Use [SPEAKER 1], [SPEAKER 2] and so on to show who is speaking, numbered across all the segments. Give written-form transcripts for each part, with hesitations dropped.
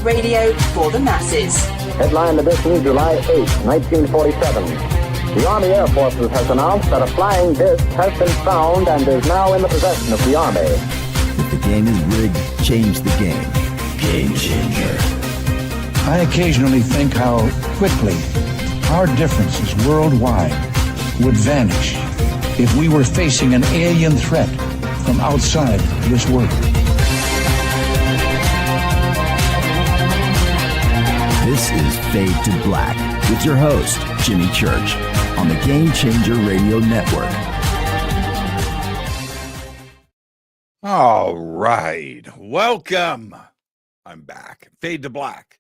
[SPEAKER 1] radio for the masses.
[SPEAKER 2] Headline edition, July 8, 1947. The Army Air Forces has announced that a flying disc has been found and is now in the possession of the Army.
[SPEAKER 3] If the game is rigged, change the game. Game changer.
[SPEAKER 4] I occasionally think how quickly our differences worldwide would vanish if we were facing an alien threat from outside this world.
[SPEAKER 3] This is Fade to Black with your host, Jimmy Church, on the Game Changer Radio Network.
[SPEAKER 5] All right. Welcome. I'm back. Fade to Black.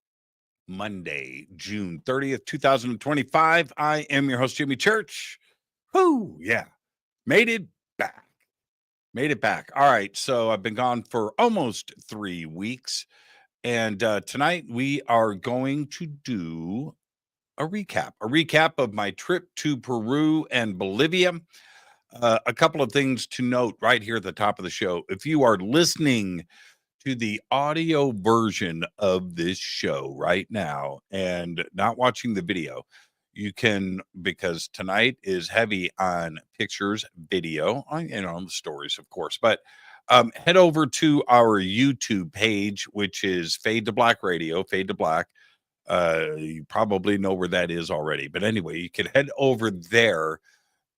[SPEAKER 5] Monday, June 30th, 2025. I am your host, Jimmy Church. Whoo, yeah. Made it back. Made it back. All right. So I've been gone for almost 3 weeks. And tonight we are going to do a recap of my trip to Peru and Bolivia. A couple of things to note right here at the top of the show. If you are listening to the audio version of this show right now and not watching the video, you can, because tonight is heavy on pictures, video, the stories, of course, but head over to our YouTube page, which is Fade to Black Radio, Fade to Black. You probably know where that is already, but anyway, you can head over there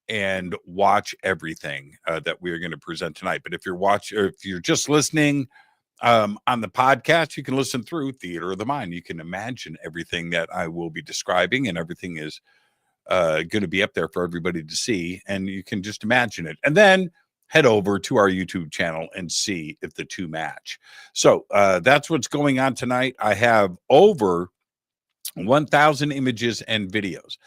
[SPEAKER 5] and watch everything that we are going to present tonight. But if you're just listening on the podcast, you can listen through Theater of the Mind. You can imagine everything that I will be describing, and everything is going to be up there for everybody to see, and you can just imagine it. And then head over to our YouTube channel and see if the two match. So that's what's going on tonight. I have over 1,000 images and videos.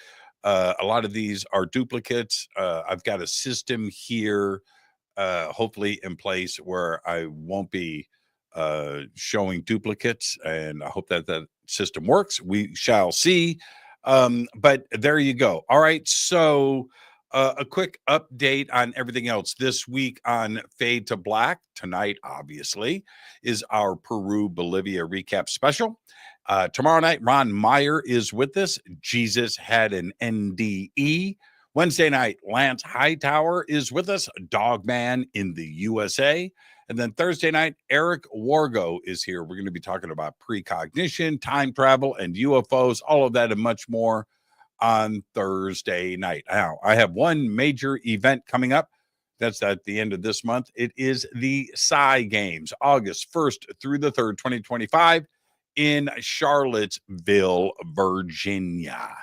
[SPEAKER 5] A lot of these are duplicates. I've got a system here, hopefully in place, where I won't be showing duplicates, and I hope that that system works. We shall see. But there you go. All right. So a quick update on everything else this week on Fade to Black. Tonight, obviously, is our Peru-Bolivia recap special. Tomorrow night, Ron Meyer is with us. Jesus had an NDE. Wednesday night, Lance Hightower is with us, Dogman in the USA. And then Thursday night, Eric Wargo is here. We're going to be talking about precognition, time travel, and UFOs, all of that and much more on Thursday night. Now, I have one major event coming up. That's at the end of this month. It is the PSI Games, August 1st through the 3rd, 2025 in Charlottesville, Virginia.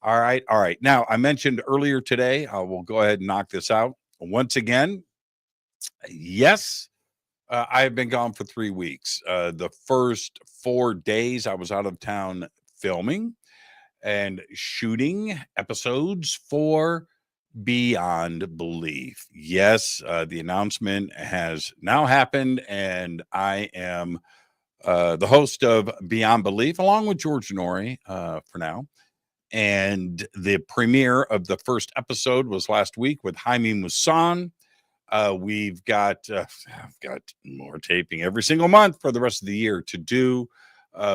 [SPEAKER 5] All right. Now, I mentioned earlier today, I will go ahead and knock this out once again. Yes, I have been gone for 3 weeks. The first 4 days I was out of town filming and shooting episodes for Beyond Belief. Yes, the announcement has now happened, and I am the host of Beyond Belief, along with George Norrie for now. And the premiere of the first episode was last week with Jaime Musan. I've got more taping every single month for the rest of the year to do.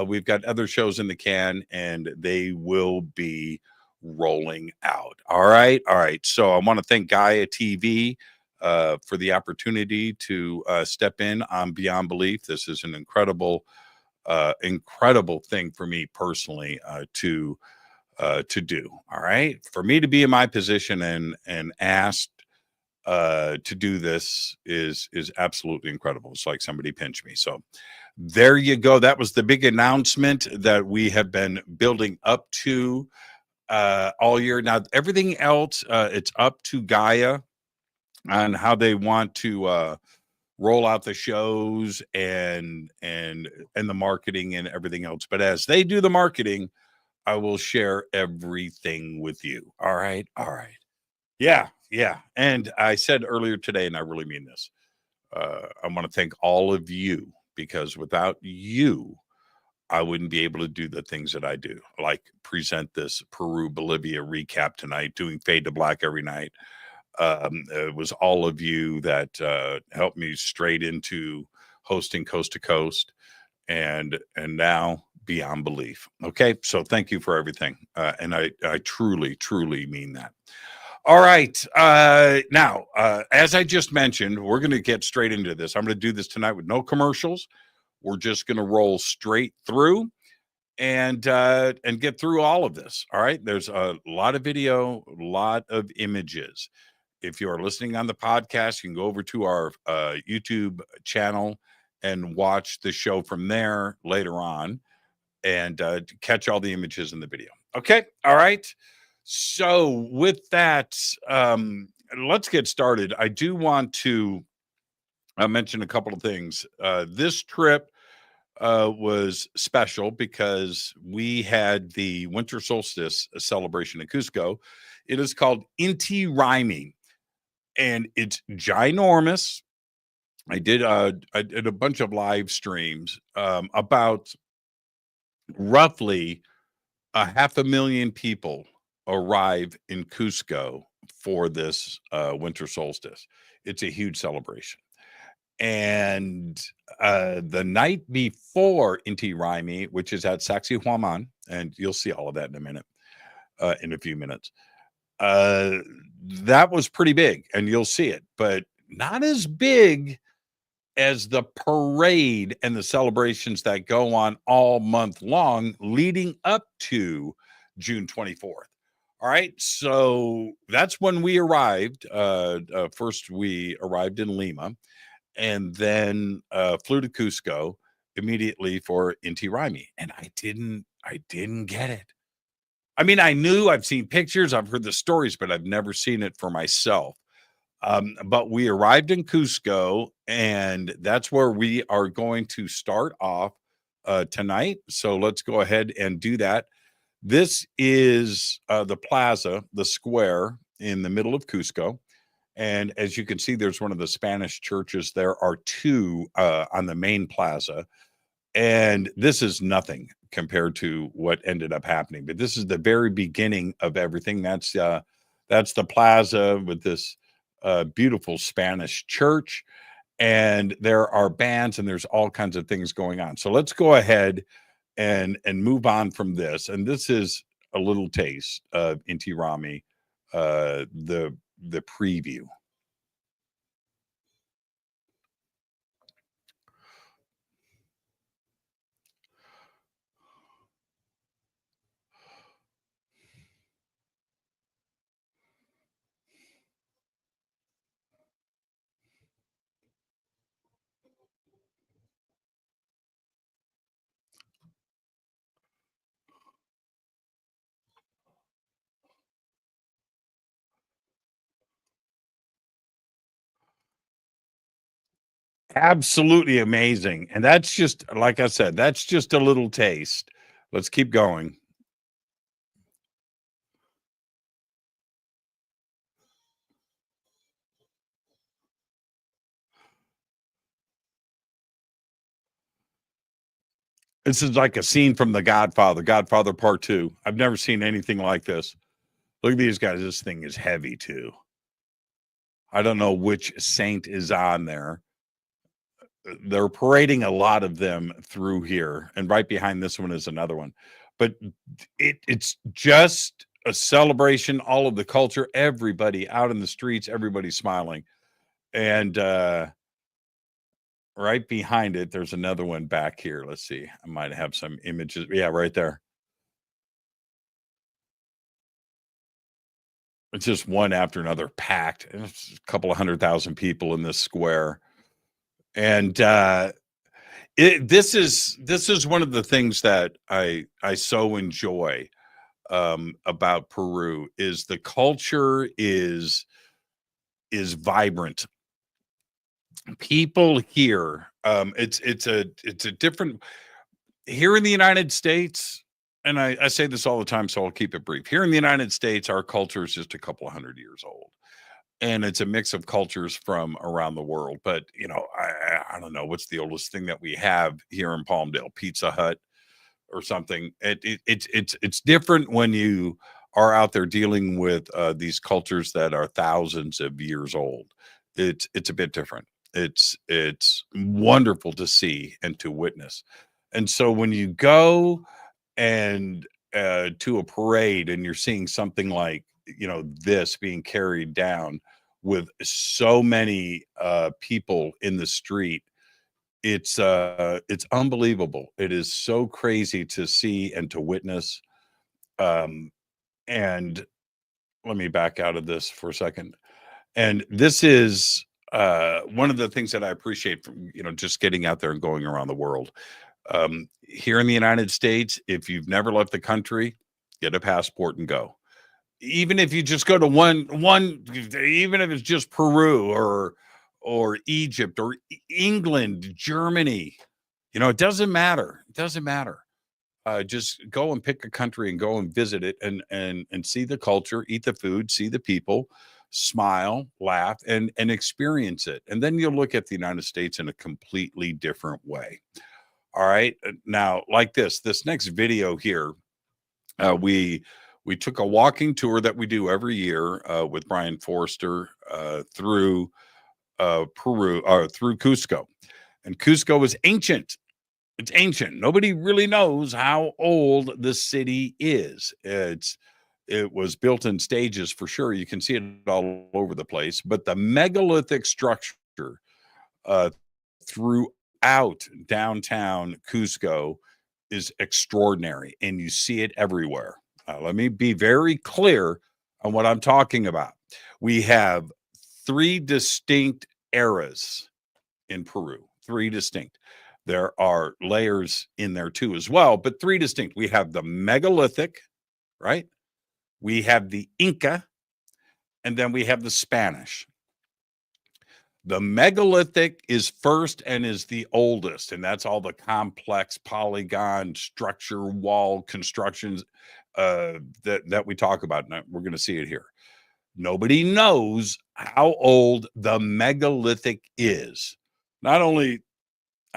[SPEAKER 5] We've got other shows in the can, and they will be rolling out. All right. So I want to thank Gaia TV for the opportunity to step in on Beyond Belief. This is an incredible thing for me personally to do. All right. For me to be in my position and asked to do this is absolutely incredible. It's like somebody pinched me. So there you go. That was the big announcement that we have been building up to all year. Now, everything else, it's up to Gaia on how they want to roll out the shows and the marketing and everything else. But as they do the marketing, I will share everything with you. All right. Yeah. And I said earlier today, and I really mean this, I want to thank all of you, because without you, I wouldn't be able to do the things that I do, like present this Peru-Bolivia recap tonight, doing Fade to Black every night. It was all of you that helped me straight into hosting Coast to Coast. and now beyond belief. Okay, so thank you for everything, and I truly mean that. All right, now as I just mentioned, we're going to get straight into this. I'm going to do this tonight with no commercials. We're just going to roll straight through and get through all of this. All right, there's a lot of video, a lot of images. If you are listening on the podcast, you can go over to our YouTube channel and watch the show from there later on, and catch all the images in the video. Okay, all right. So with that, let's get started. I do want to mention a couple of things. This trip was special because we had the winter solstice celebration in Cusco. It is called Inti Raymi, and it's ginormous. I did a bunch of live streams about roughly 500,000 people arrive in Cusco for this winter solstice. It's a huge celebration. And the night before Inti Raymi, which is at Sacsayhuamán, and you'll see all of that in a minute, in a few minutes, that was pretty big, and you'll see it, but not as big as the parade and the celebrations that go on all month long leading up to June 24th. All right, so that's when we arrived. First, we arrived in Lima, and then flew to Cusco immediately for Inti Raymi, and I didn't get it. I mean, I've seen pictures, I've heard the stories, but I've never seen it for myself. But we arrived in Cusco, and that's where we are going to start off tonight. So let's go ahead and do that. This is the plaza, the square in the middle of Cusco. And as you can see, there's one of the Spanish churches. There are two on the main plaza. And this is nothing compared to what ended up happening. But this is the very beginning of everything. That's the plaza with this beautiful Spanish church. And there are bands and there's all kinds of things going on. So let's go ahead and move on from this. And this is a little taste of Inti Raymi, the preview. Absolutely amazing. And that's just, like I said, that's just a little taste. Let's keep going. This is like a scene from The Godfather, Godfather Part 2. I've never seen anything like this. Look at these guys. This thing is heavy too. I don't know which saint is on there. They're parading a lot of them through here, and right behind this one is another one. But it's just a celebration, all of the culture, everybody out in the streets, everybody smiling. And right behind it, there's another one back here. Let's see. I might have some images. Yeah, right there. It's just one after another, packed. It's a couple of 100,000 people in this square. And this is one of the things that I so enjoy about Peru is the culture is vibrant. People here, it's a different here in the United States, and I say this all the time, so I'll keep it brief. Here in the United States, our culture is just a couple of 100 years old. And it's a mix of cultures from around the world. But, I don't know, what's the oldest thing that we have here in Palmdale? Pizza Hut or something. It's different when you are out there dealing with these cultures that are thousands of years old. It's a bit different. It's wonderful to see and to witness. And so when you go and to a parade and you're seeing something like, this being carried down with so many people in the street, it's unbelievable. It is so crazy to see and to witness. And let me back out of this for a second. And this is one of the things that I appreciate from, just getting out there and going around the world. Here in the United States, if you've never left the country, get a passport and go. Even if you just go to one, even if it's just Peru or Egypt or England, Germany, it doesn't matter. It doesn't matter. Just go and pick a country and go and visit it and see the culture, eat the food, see the people, smile, laugh, and experience it. And then you'll look at the United States in a completely different way. All right. Now, like this next video here, we took a walking tour that we do every year with Brian Forrester through Peru, through Cusco. And Cusco is ancient. It's ancient. Nobody really knows how old the city is. It was built in stages for sure. You can see it all over the place. But the megalithic structure throughout downtown Cusco is extraordinary, and you see it everywhere. Let me be very clear on what I'm talking about. We have 3 distinct eras in Peru, 3 distinct. There are layers in there too as well, but 3 distinct. We have the megalithic, right? We have the Inca, and then we have the Spanish. The megalithic is first and is the oldest, and that's all the complex polygon structure wall constructions that we talk about. Now, we're going to see it here. Nobody knows how old the megalithic is. Not only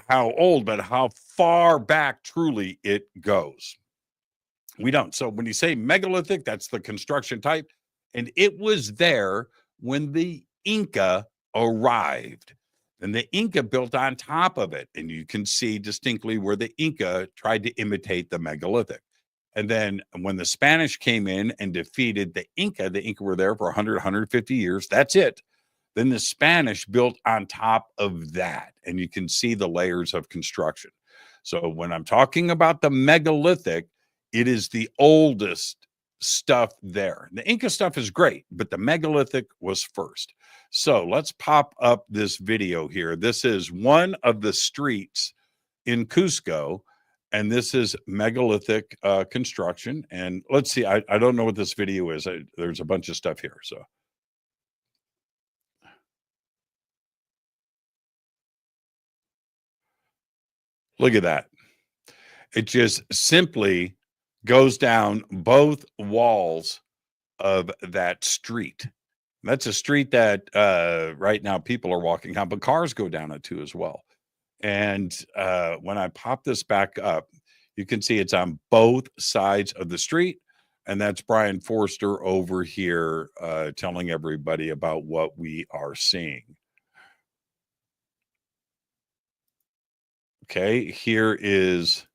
[SPEAKER 5] how old, but how far back truly it goes. We don't. So when you say megalithic, that's the construction type. And it was there when the Inca arrived. And the Inca built on top of it. And you can see distinctly where the Inca tried to imitate the megalithic. And then when the Spanish came in and defeated the Inca were there for 100, 150 years. That's it. Then the Spanish built on top of that. And you can see the layers of construction. So when I'm talking about the megalithic, it is the oldest stuff there. The Inca stuff is great, but the megalithic was first. So let's pop up this video here. This is one of the streets in Cusco, and this is megalithic construction. And let's see, I don't know what this video is. There's a bunch of stuff here. So look at that. It just simply goes down both walls of that street. That's a street that right now people are walking on, but cars go down it too as well. And when I pop this back up, you can see it's on both sides of the street. And that's Brian Forster over here telling everybody about what we are seeing. Okay, here is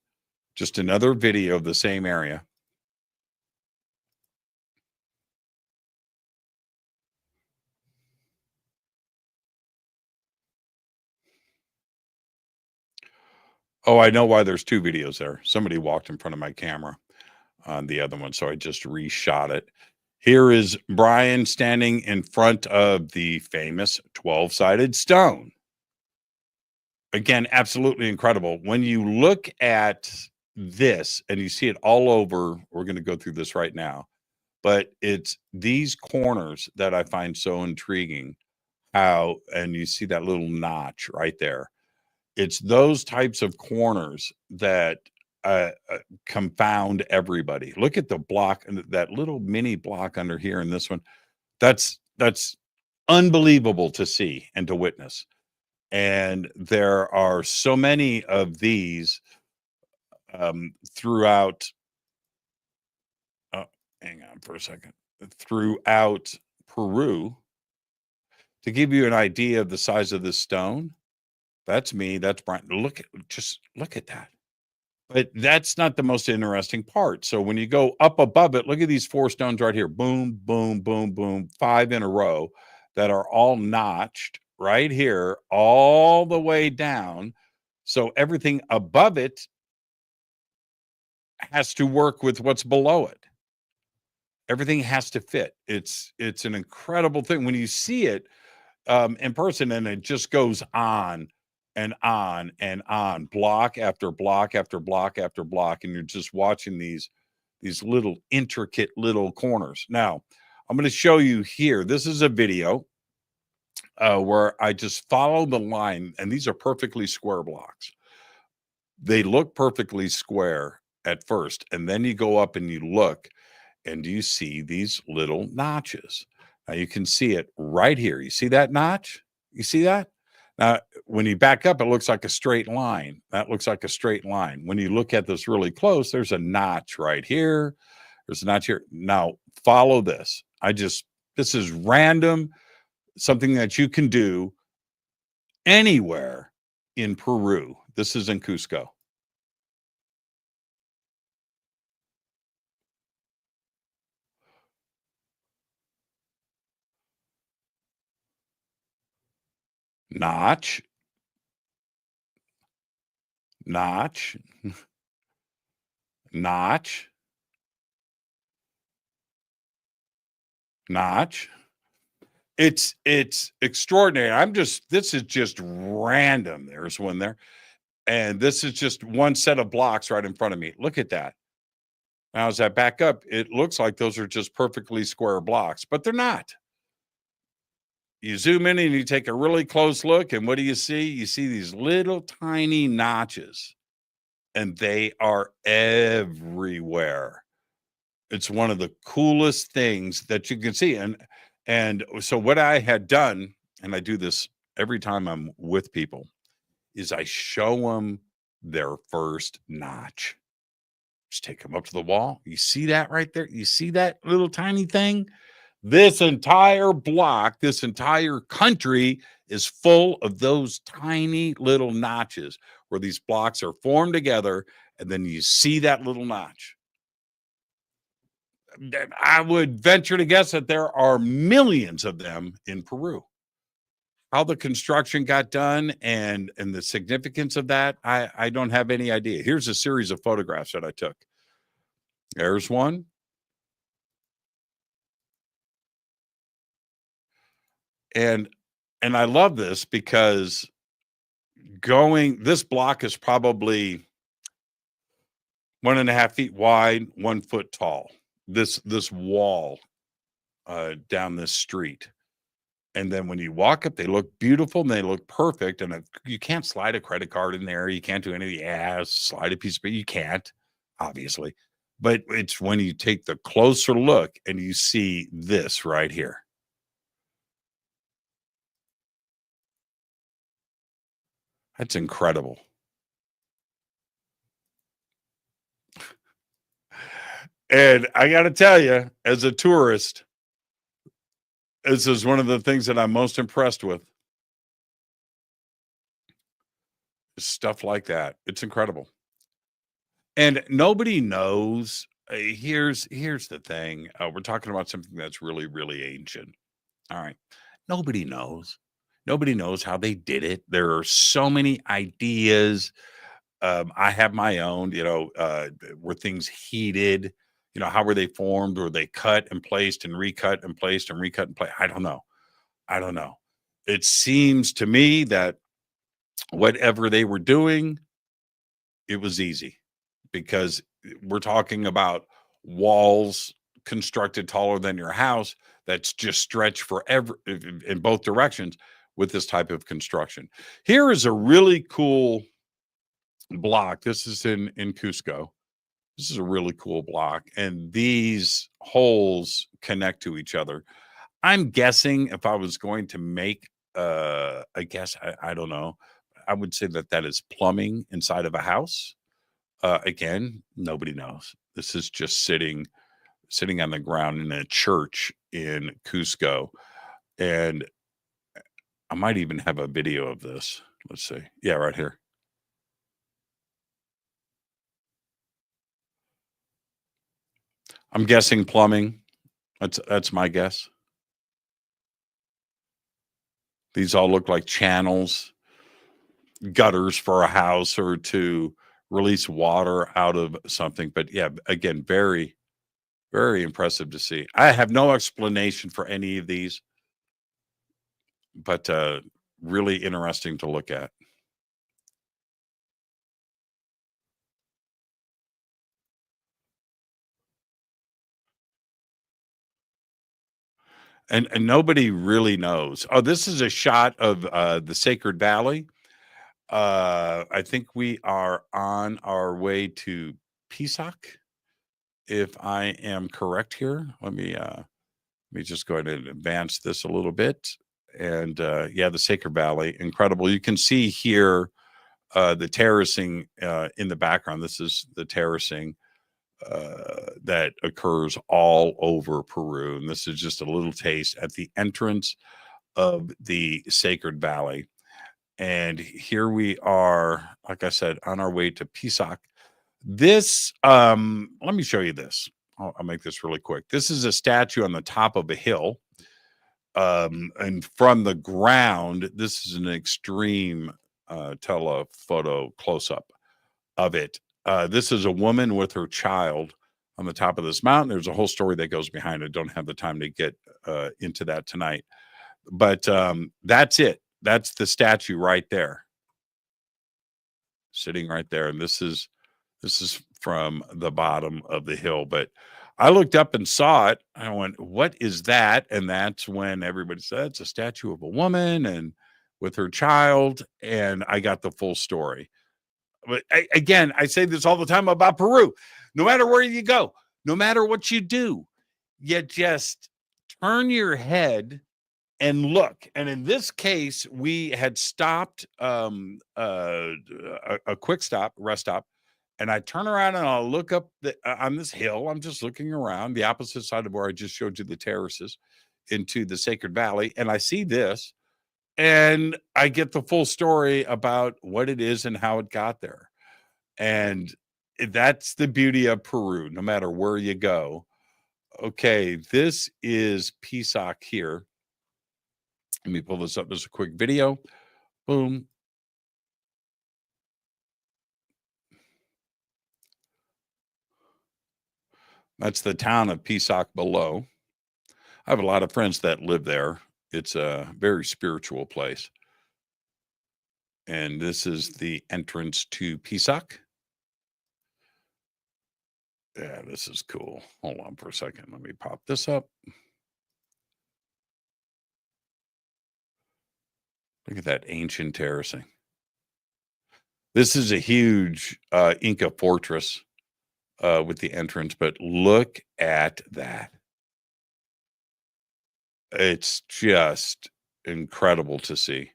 [SPEAKER 5] just another video of the same area. Oh, I know why there's 2 videos there. Somebody walked in front of my camera on the other one, so I just reshot it. Here is Brian standing in front of the famous 12-sided stone. Again, absolutely incredible. When you look at this and you see it all over, we're going to go through this right now, but it's these corners that I find so intriguing. How, and you see that little notch right there. It's those types of corners that confound everybody. Look at the block, that little mini block under here in this one. That's unbelievable to see and to witness. And there are so many of these throughout. Oh, hang on for a second. Throughout Peru. To give you an idea of the size of this stone, that's me. That's Brian. Just look at that. But that's not the most interesting part. So when you go up above it, look at these 4 stones right here. Boom, boom, boom, boom, 5 in a row that are all notched right here, all the way down. So everything above it has to work with what's below it. Everything has to fit. It's an incredible thing when you see it in person, and it just goes on and on and on, block after block after block after block, and you're just watching these little intricate little corners. Now, I'm going to show you here. This is a video where I just follow the line, and these are perfectly square blocks. They look perfectly square at first, and then you go up and you look, and you see these little notches. Now you can see it right here. You see that notch? You see that? Now, when you back up, it looks like a straight line. That looks like a straight line. When you look at this really close, there's a notch right here. There's a notch here. Now, follow this. This is random, something that you can do anywhere in Peru. This is in Cusco. Notch, notch, notch, notch. It's extraordinary. This is just random. There's one there. And this is just one set of blocks right in front of me. Look at that. Now, as I back up, it looks like those are just perfectly square blocks, but they're not. You zoom in and you take a really close look, and what do you see? You see these little tiny notches, and they are everywhere. It's one of the coolest things that you can see. And so what I had done, and I do this every time I'm with people, is I show them their first notch. Just take them up to the wall. You see that right there? You see that little tiny thing? This entire block, this entire country is full of those tiny little notches where these blocks are formed together, and then you see that little notch. I would venture to guess that there are millions of them in Peru. How the construction got done and the significance of that, I don't have any idea. Here's a series of photographs that I took. There's one. And I love this because this block is probably 1.5 feet wide, 1 foot tall. This wall down this street. And then when you walk up, they look beautiful and they look perfect. And you can't slide a credit card in there. You can't do anything. Yeah, slide a piece of, you can't, obviously. But it's when you take the closer look and you see this right here. That's incredible. And I got to tell you, as a tourist, this is one of the things that I'm most impressed with. Stuff like that. It's incredible. And nobody knows. Here's the thing. We're talking about something that's really, really ancient. All right. Nobody knows. Nobody knows how they did it. There are so many ideas. I have my own, were things heated? How were they formed? Were they cut and placed and recut and placed and recut and placed? I don't know. It seems to me that whatever they were doing, it was easy, because we're talking about walls constructed taller than your house that's just stretched forever in both directions with this type of construction. Here is a really cool block. This is in Cusco. This is a really cool block, and these holes connect to each other. I'm guessing if I was going to make I guess I don't know, I would say that is plumbing inside of a house. Again, nobody knows. This is just sitting on the ground in a church in Cusco, and I might even have a video of this. Let's see. Yeah, right here. I'm guessing plumbing. That's my guess. These all look like channels, gutters for a house or to release water out of something. But yeah, again, very, very impressive to see. I have no explanation for any of these, but really interesting to look at. And nobody really knows. Oh, this is a shot of the Sacred Valley. I think we are on our way to Pisac, if I am correct here. Let me just go ahead and advance this a little bit. And yeah, the Sacred Valley, incredible. You can see here the terracing in the background. This is the terracing that occurs all over Peru. And this is just a little taste at the entrance of the Sacred Valley. And here we are, like I said, on our way to Pisac. This, let me show you this. I'll make this really quick. This is a statue on the top of a hill. And from the ground, this is an extreme telephoto close-up of it. This is a woman with her child on the top of this mountain. There's a whole story that goes behind it. Don't have the time to get into that tonight. But that's it. That's the statue right there. Sitting right there. And this is from the bottom of the hill. But I looked up and saw it. I went, what is that? And that's when everybody said it's a statue of a woman and with her child. And I got the full story. But again, I say this all the time about Peru. No matter where you go, no matter what you do, you just turn your head and look. And in this case, we had stopped a quick stop, rest stop. And I turn around and I'll look up on this hill. I'm just looking around the opposite side of where I just showed you the terraces into the Sacred Valley. And I see this. And I get the full story about what it is and how it got there. And that's the beauty of Peru, no matter where you go. Okay, this is Pisac here. Let me pull this up as a quick video. Boom. That's the town of Pisac below. I have a lot of friends that live there. It's a very spiritual place. And this is the entrance to Pisac. Yeah, this is cool. Hold on for a second. Let me pop this up. Look at that ancient terracing. This is a huge Inca fortress with the entrance, but look at that. It's just incredible to see.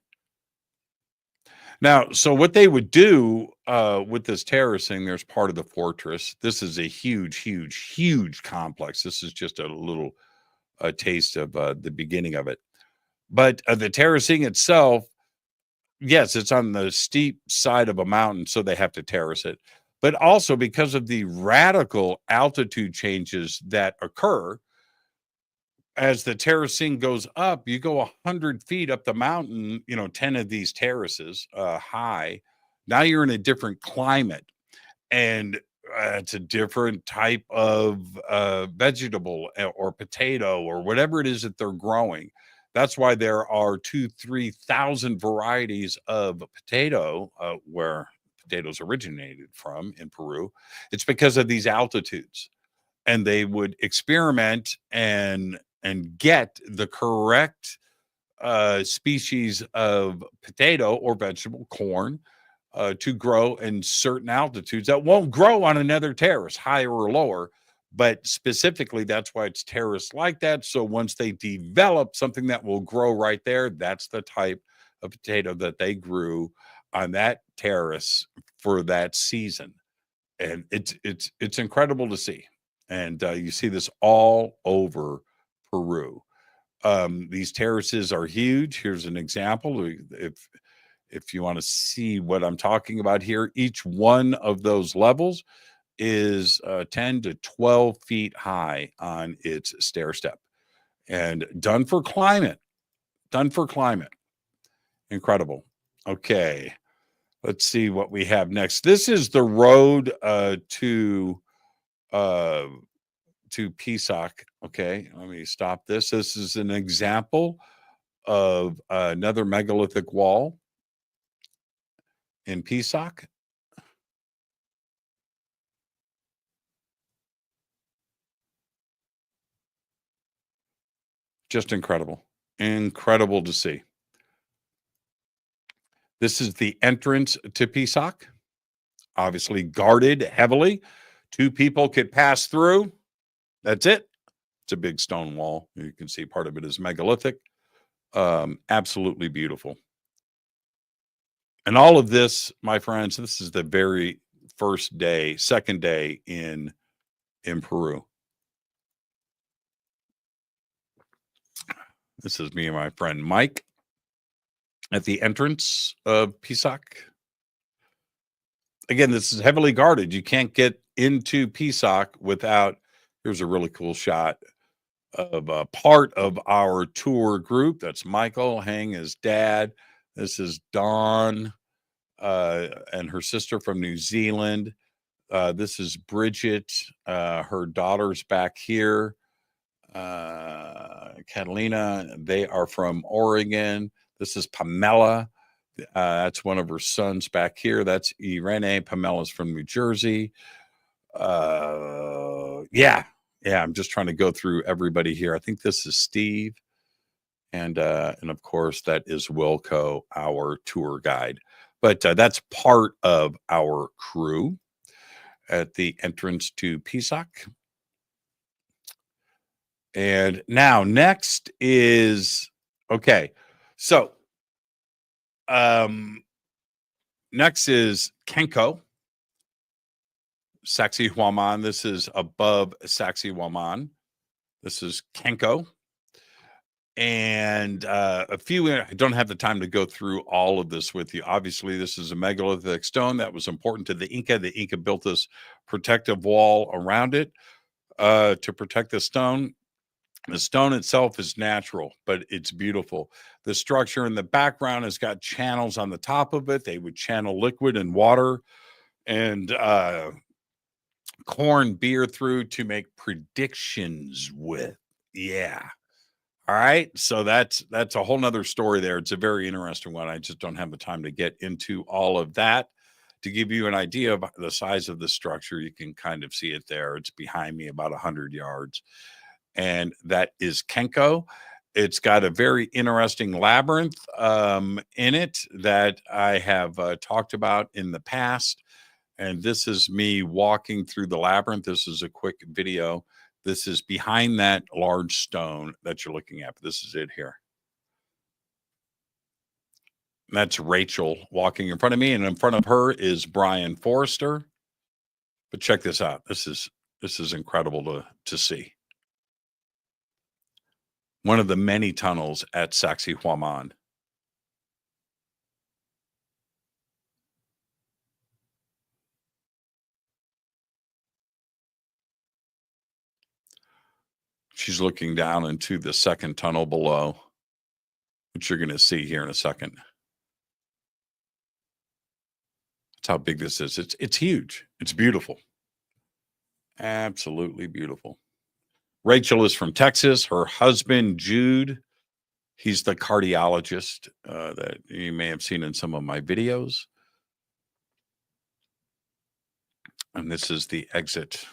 [SPEAKER 5] Now, so what they would do with this terracing, there's part of the fortress. This is a huge, huge, huge complex. This is just a little taste of the beginning of it. But the terracing itself, yes, it's on the steep side of a mountain, so they have to terrace it. But also because of the radical altitude changes that occur, as the terracing goes up, you go 100 feet up the mountain, 10 of these terraces high. Now you're in a different climate, and it's a different type of vegetable or potato or whatever it is that they're growing. That's why there are 2,000-3,000 varieties of potato where potatoes originated from in Peru. It's because of these altitudes, and they would experiment and get the correct species of potato or vegetable, corn, to grow in certain altitudes that won't grow on another terrace, higher or lower. But specifically, that's why it's terraced like that. So once they develop something that will grow right there, that's the type of potato that they grew on that terrace for that season. And it's incredible to see. And you see this all over Peru. These terraces are huge. Here's an example. If you want to see what I'm talking about here, each one of those levels is 10 to 12 feet high on its stair step, and done for climate. Done for climate. Incredible. Okay, let's see what we have next. This is the road to Pisac. Okay, let me stop this. This is an example of another megalithic wall in Pisac. Just incredible. Incredible to see. This is the entrance to Pisac, obviously guarded heavily. 2 people could pass through. That's it. It's a big stone wall. You can see part of it is megalithic. Absolutely beautiful. And all of this, my friends, this is the very first day, second day in Peru. This is me and my friend Mike at the entrance of Pisac. Again, this is heavily guarded. You can't get into Pisac without. Here's a really cool shot of a part of our tour group. That's Michael, Hang, his dad. This is Dawn and her sister from New Zealand. This is Bridget. Her daughter's back here. Catalina, they are from Oregon. This is Pamela. That's one of her sons back here. That's Irene. Pamela's from New Jersey. Yeah, I'm just trying to go through everybody here. I think this is Steve. And of course, that is Wilco, our tour guide. But that's part of our crew at the entrance to Pisac. And now next is, okay, so next is Kenko, Sacsayhuamán. This is above Sacsayhuamán. This is Kenko. And I don't have the time to go through all of this with you. Obviously, this is a megalithic stone that was important to the Inca. The Inca built this protective wall around it to protect the stone. The stone itself is natural, but it's beautiful. The structure in the background has got channels on the top of it. They would channel liquid and water and corn beer through to make predictions with. Yeah. All right. So that's a whole nother story there. It's a very interesting one. I just don't have the time to get into all of that. To give you an idea of the size of the structure, you can kind of see it there. It's behind me about 100 yards. And that is Kenko. It's got a very interesting labyrinth in it that I have talked about in the past. And this is me walking through the labyrinth. This is a quick video. This is behind that large stone that you're looking at. This is it here. And that's Rachel walking in front of me. And in front of her is Brian Forrester. But check this out. This is incredible to see. One of the many tunnels at Sacsayhuamán. She's looking down into the second tunnel below, which you're going to see here in a second. That's how big this is. It's huge. It's beautiful. Absolutely beautiful. Rachel is from Texas. Her husband, Jude, he's the cardiologist that you may have seen in some of my videos. And this is the exit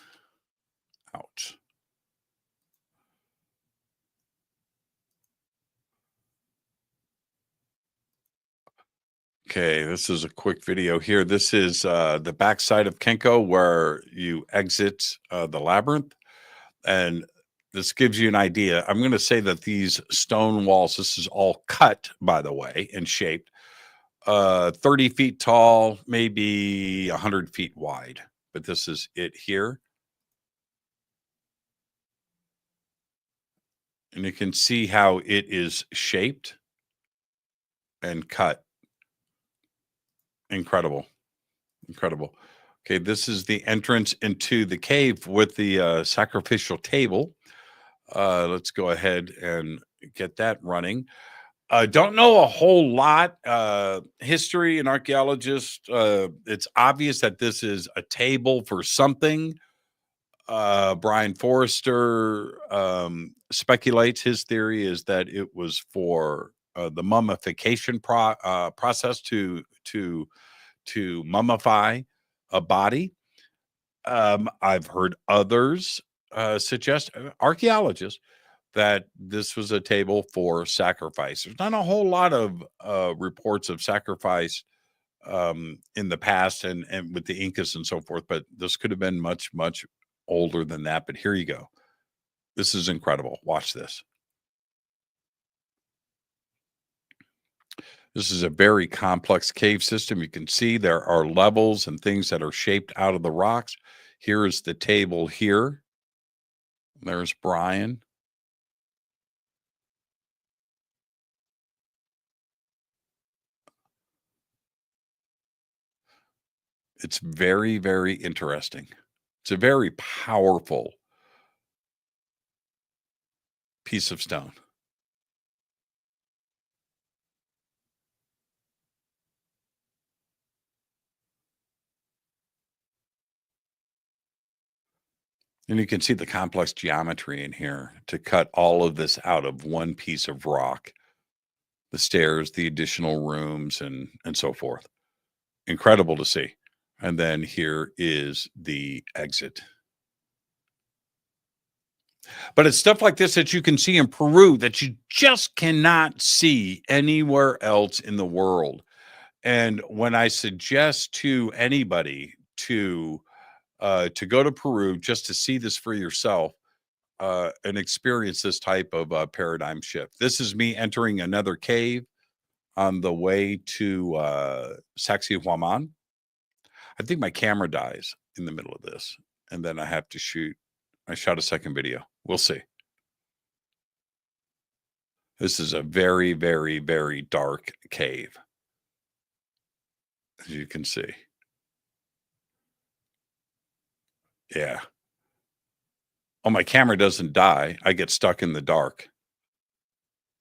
[SPEAKER 5] out. Okay, this is a quick video here. This is the backside of Kenko where you exit the labyrinth. And this gives you an idea. I'm going to say that these stone walls, this is all cut, by the way, and shaped. 30 feet tall, maybe 100 feet wide. But this is it here. And you can see how it is shaped and cut. Incredible. Incredible. Okay, this is the entrance into the cave with the sacrificial table. Let's go ahead and get that running. Don't know a whole lot. History and archaeologists, it's obvious that this is a table for something. Brian Forrester speculates, his theory is that it was for the mummification process to mummify a body. I've heard others suggest, archaeologists, that this was a table for sacrifice. There's not a whole lot of reports of sacrifice in the past and with the Incas and so forth, but this could have been much, much older than that. But here you go. This is incredible. Watch this. This is a very complex cave system. You can see there are levels and things that are shaped out of the rocks. Here is the table here. There's Brian. It's very, very interesting. It's a very powerful piece of stone. And you can see the complex geometry in here to cut all of this out of one piece of rock. The stairs, the additional rooms, and so forth. Incredible to see. And then here is the exit. But it's stuff like this that you can see in Peru that you just cannot see anywhere else in the world. And when I suggest to anybody to go to Peru just to see this for yourself and experience this type of paradigm shift. This is me entering another cave on the way to Sacsayhuamán. I think my camera dies in the middle of this, and then I have to shoot. I shot a second video. We'll see. This is a very, very, very dark cave, as you can see. Yeah. Oh, my camera doesn't die. I get stuck in the dark.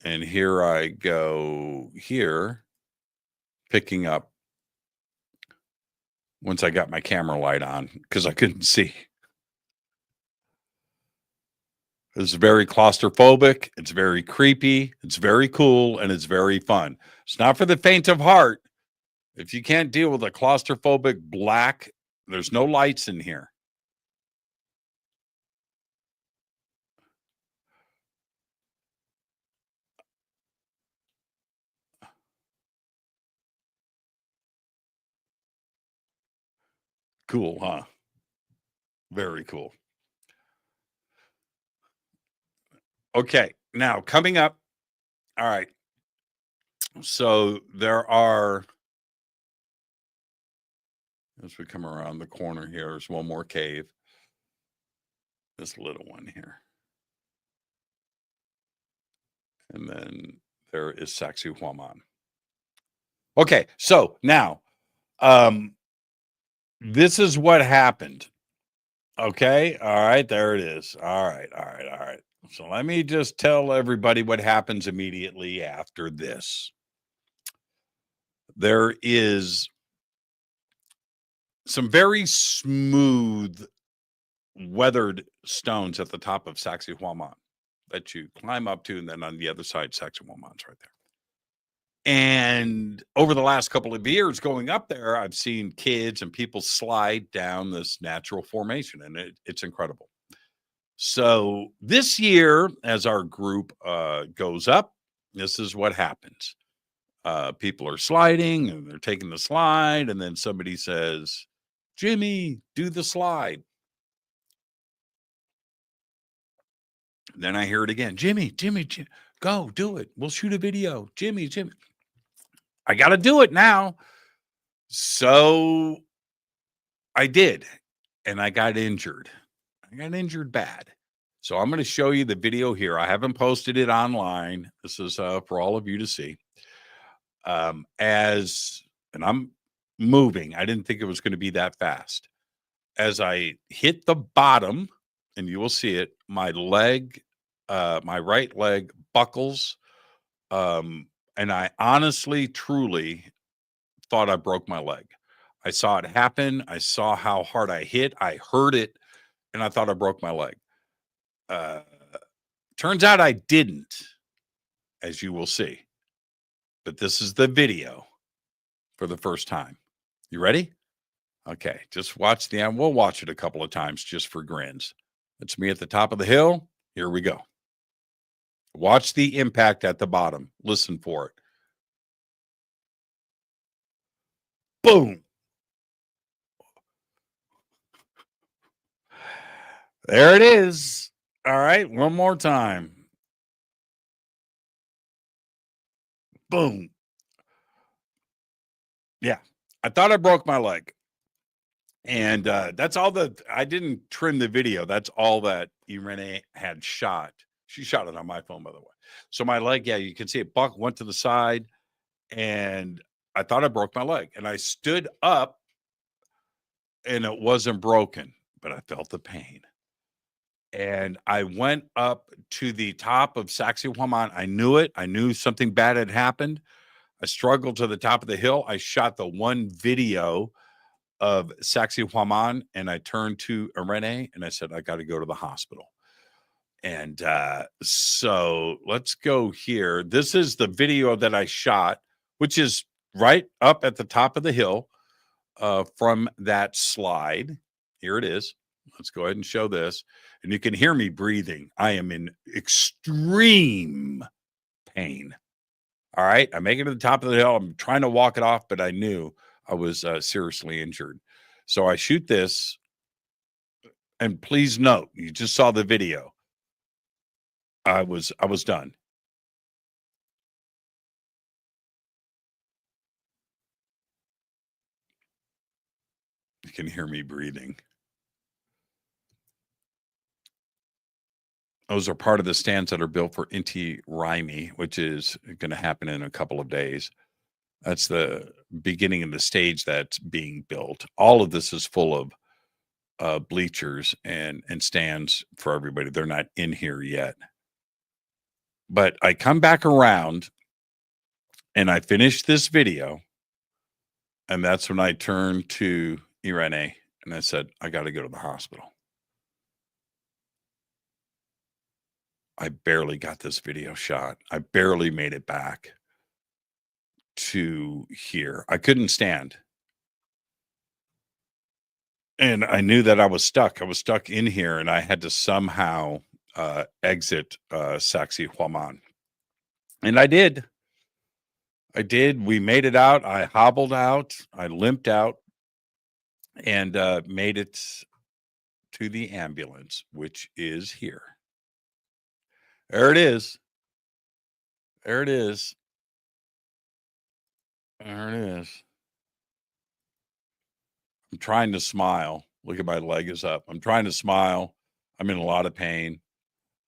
[SPEAKER 5] And here I go here, picking up once I got my camera light on because I couldn't see. It's very claustrophobic. It's very creepy. It's very cool. And it's very fun. It's not for the faint of heart. If you can't deal with a claustrophobic black, there's no lights in here. Cool, huh? Very cool. Okay, now coming up. All right. So there are, as we come around the corner here, there's one more cave. This little one here. And then there is Sacsayhuamán. Okay, so now this is what happened. Okay, all right, there it is. All right. So let me just tell everybody what happens immediately after this. There is some very smooth, weathered stones at the top of Sacsayhuamán that you climb up to, and then on the other side, Sacsayhuamán's right there. And over the last couple of years going up there, I've seen kids and people slide down this natural formation, and it's incredible. So this year, as our group goes up, this is what happens. People are sliding, and they're taking the slide, and then somebody says, Jimmy, do the slide. And then I hear it again. Jimmy, go do it. We'll shoot a video. Jimmy. I got to do it now. So I did, and I got injured. I got injured bad. So I'm going to show you the video here. I haven't posted it online. This is for all of you to see. And I'm moving. I didn't think it was going to be that fast. as I hit the bottom, and you will see it, my leg, my right leg buckles. And I honestly, truly thought I broke my leg. I saw it happen. I saw how hard I hit. I heard it, and I thought I broke my leg. Turns out I didn't, as you will see. But this is the video for the first time. You ready? Okay, just watch the end. We'll watch it a couple of times just for grins. It's me at the top of the hill. Here we go. Watch the impact at the bottom. Listen for it. Boom. There it is. All right, one more time. Boom. Yeah, I thought I broke my leg. And that's all I didn't trim the video. That's all that Irene had shot. She shot it on my phone, by the way. So my leg, yeah, you can see it went to the side, and I thought I broke my leg. And I stood up, and it wasn't broken, but I felt the pain. And I went up to the top of Sacsayhuamán. I knew it. I knew something bad had happened. I struggled to the top of the hill. I shot the one video of Sacsayhuamán, and I turned to Irene and I said, I got to go to the hospital. And so let's go here. This is the video that I shot, which is right up at the top of the hill from that slide. Here it is. Let's go ahead and show this. And you can hear me breathing. I am in extreme pain. All right. I make it to the top of the hill. I'm trying to walk it off, but I knew I was seriously injured. So I shoot this. And please note, you just saw the video. I was done. You can hear me breathing. Those are part of the stands that are built for Inti Raymi, which is going to happen in a couple of days. That's the beginning of the stage that's being built. All of this is full of bleachers and stands for everybody. They're not in here yet. But I come back around and I finish this video. And that's when I turned to Irene and I said, I got to go to the hospital. I barely got this video shot. I barely made it back to here. I couldn't stand. And I knew that I was stuck. I was stuck in here and I had to somehow exit Sacsayhuamán. And I did. We made it out. I hobbled out. I limped out and made it to the ambulance, which is here. There it is. There it is. There it is. I'm trying to smile. Look at my leg is up. I'm trying to smile. I'm in a lot of pain.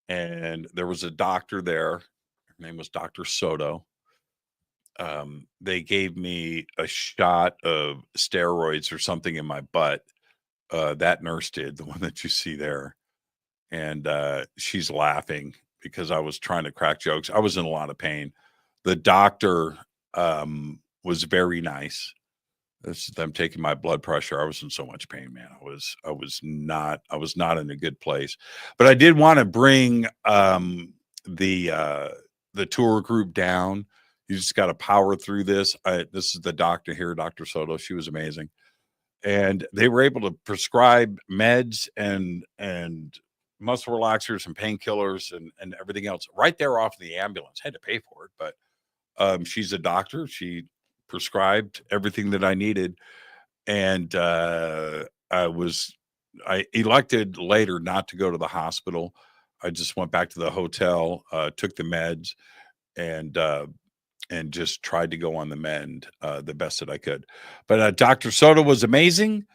[SPEAKER 5] And there was a doctor there. Her name was Dr. Soto. They gave me a shot of steroids or something in my butt. That nurse did, the one that you see there. And she's laughing because I was trying to crack jokes. I was in a lot of pain. The doctor was very nice. This is them taking my blood pressure. I was in so much pain, man. I was not in a good place. But I did want to bring the tour group down. You just got to power through this. This is the doctor here, Dr. Soto. She was amazing. And they were able to prescribe meds and muscle relaxers and painkillers and everything else right there off the ambulance. Had to pay for it, but she's a doctor. She prescribed everything that I needed. And I elected later not to go to the hospital. I just went back to the hotel, took the meds, and just tried to go on the mend the best that I could. But Dr. Soto was amazing.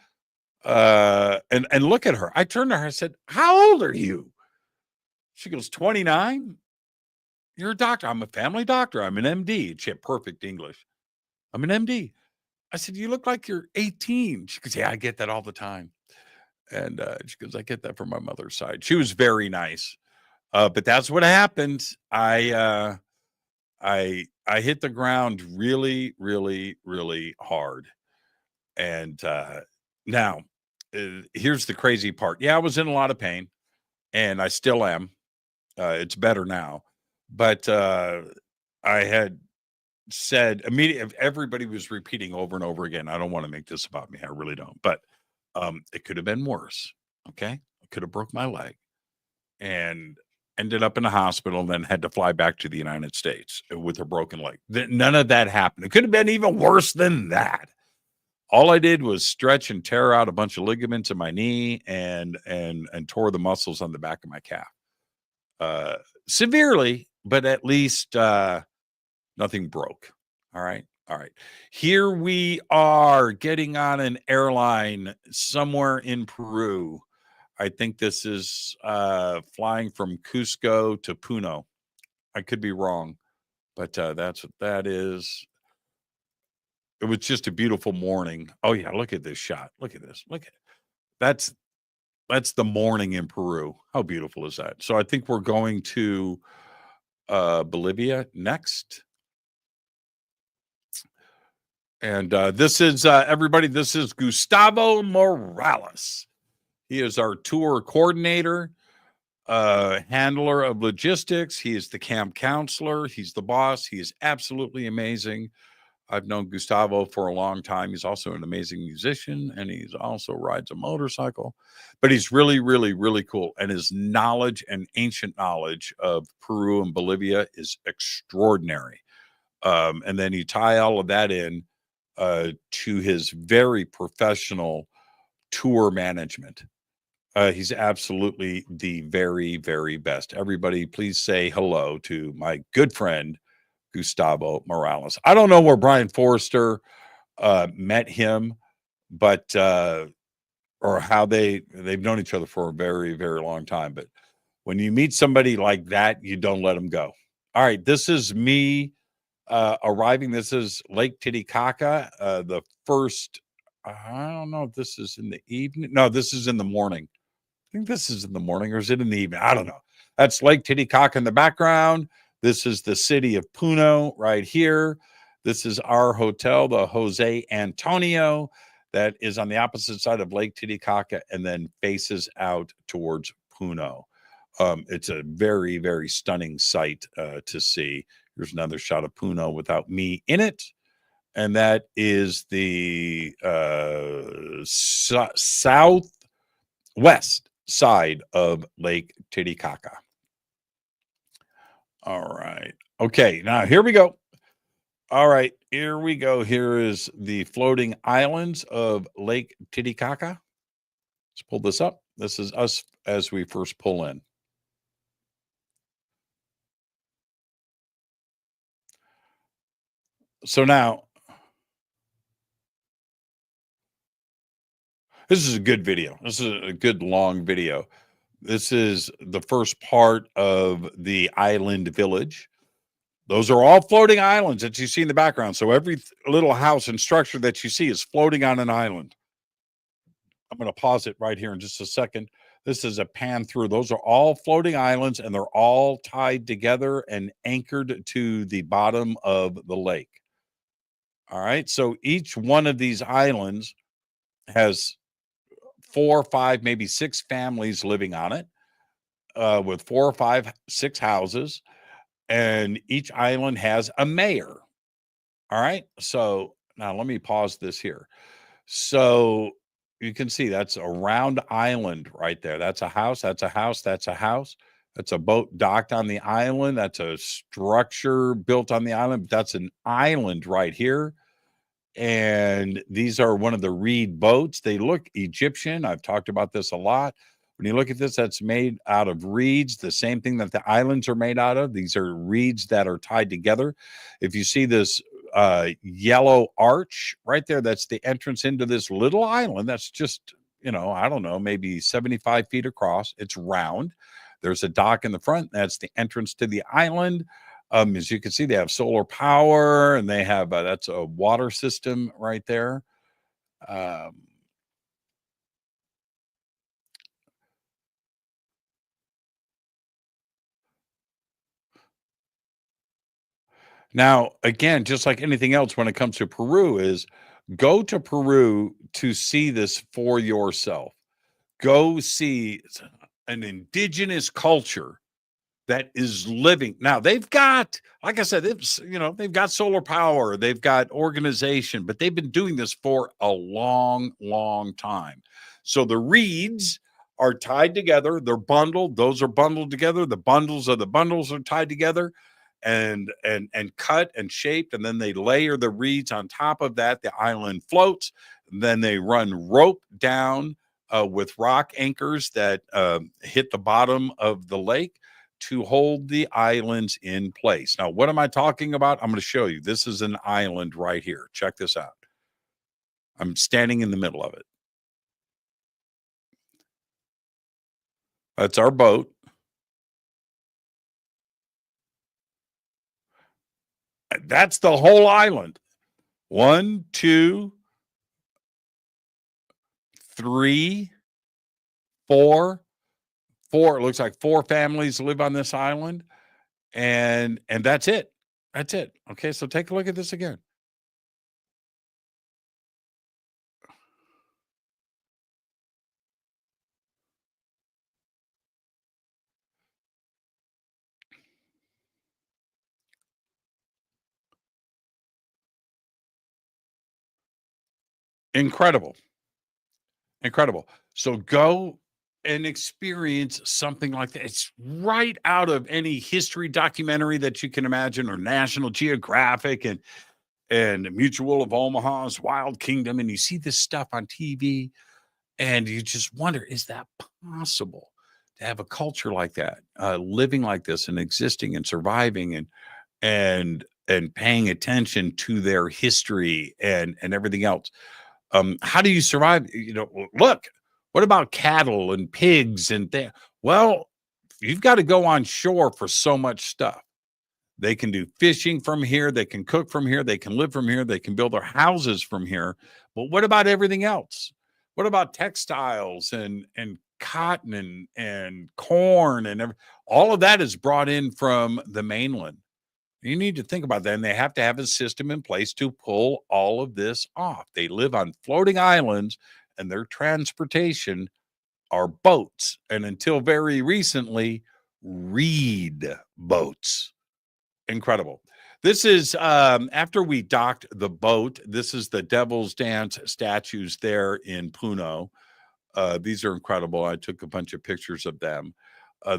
[SPEAKER 5] And look at her. I turned to her. I said, how old are you? She goes, 29. You're a doctor. I'm a family doctor. I'm an MD. She had perfect English. I'm an MD. I said, you look like you're 18. She goes, yeah, I get that all the time. And she goes, I get that from my mother's side. She was very nice. But that's what happened. I hit the ground really, really, really hard. And now, here's the crazy part. Yeah, I was in a lot of pain, and I still am. It's better now. But I had said immediately, everybody was repeating over and over again. I don't want to make this about me. I really don't. But it could have been worse. Okay. I could have broke my leg and ended up in the hospital and then had to fly back to the United States with a broken leg. None of that happened. It could have been even worse than that. All I did was stretch and tear out a bunch of ligaments in my knee and tore the muscles on the back of my calf. Severely, but at least nothing broke. All right. All right. Here we are getting on an airline somewhere in Peru. I think this is flying from Cusco to Puno. I could be wrong, but that's what that is. It was just a beautiful morning. Oh yeah, look at this shot. Look at this. Look at it. That's the morning in Peru. How beautiful is that? So I think we're going to Bolivia next. And this is everybody. This is Gustavo Morales. He is our tour coordinator, handler of logistics. He is the camp counselor. He's the boss. He is absolutely amazing. I've known Gustavo for a long time. He's also an amazing musician, and he's also rides a motorcycle. But he's really, really, really cool. And his knowledge and ancient knowledge of Peru and Bolivia is extraordinary. And then you tie all of that in to his very professional tour management. He's absolutely the very, very best. Everybody, please say hello to my good friend, Gustavo Morales. I don't know where Brian Forrester met him, but or how they've known each other for a very, very long time. But when you meet somebody like that, you don't let them go. All right, this is me arriving. This is Lake Titicaca. The first, I don't know if this is in the evening. No, this is in the morning. I think this is in the morning, or is it in the evening? I don't know. That's Lake Titicaca in the background. This is the city of Puno right here. This is our hotel, the Jose Antonio, that is on the opposite side of Lake Titicaca and then faces out towards Puno. It's a very, very stunning sight to see. Here's another shot of Puno without me in it. And that is the southwest side of Lake Titicaca. All right. Okay, now here we go. All right, here we go. Here is the floating islands of Lake Titicaca. Let's pull this up. This is us as we first pull in. So now, this is a good video. This is a good long video. This is the first part of the island village. Those are all floating islands that you see in the background. So every little house and structure that you see is floating on an island. I'm going to pause it right here in just a second. This is a pan through. Those are all floating islands, and they're all tied together and anchored to the bottom of the lake. All right. So each one of these islands has 4, 5, maybe 6 families living on it, with 4 or 5, 6 houses. And each island has a mayor. All right. So now let me pause this here. So you can see that's a round island right there. That's a house. That's a house. That's a house. That's a boat docked on the island. That's a structure built on the island. That's an island right here. And these are one of the reed boats. They look Egyptian. I've talked about this a lot. When you look at this, that's made out of reeds, the same thing that the islands are made out of. These are reeds that are tied together. If you see this yellow arch right there, that's the entrance into this little island. That's just, I don't know, maybe 75 feet across. It's round. There's a dock in the front. That's the entrance to the island. As you can see, they have solar power, and they have, that's a water system right there. Now, again, just like anything else when it comes to Peru, is go to Peru to see this for yourself. Go see an indigenous culture that is living. Now they've got, like I said, they've got solar power, they've got organization, but they've been doing this for a long, long time. So the reeds are tied together, they're bundled, those are bundled together, the bundles of the bundles are tied together and cut and shaped, and then they layer the reeds on top of that. The island floats, then they run rope down with rock anchors that hit the bottom of the lake to hold the islands in place. Now, what am I talking about? I'm going to show you. This is an island right here. Check this out. I'm standing in the middle of it. That's our boat. That's the whole island. 1, 2, 3, 4. It looks like 4 families live on this island, and that's it. That's it. Okay, so take a look at this again. Incredible. Incredible. So go and experience something like that. It's right out of any history documentary that you can imagine, or National Geographic and Mutual of Omaha's Wild Kingdom. And you see this stuff on TV and you just wonder, is that possible to have a culture like that, living like this and existing and surviving and paying attention to their history and everything else? How do you survive? Look, what about cattle and pigs well, you've got to go on shore for so much stuff. They can do fishing from here, they can cook from here, they can live from here, they can build their houses from here. But what about everything else? What about textiles and cotton and corn and all of that is brought in from the mainland? You need to think about that. And they have to have a system in place to pull all of this off. They live on floating islands and their transportation are boats. And until very recently, reed boats. Incredible. This is after we docked the boat. This is the Devil's Dance statues there in Puno. These are incredible. I took a bunch of pictures of them.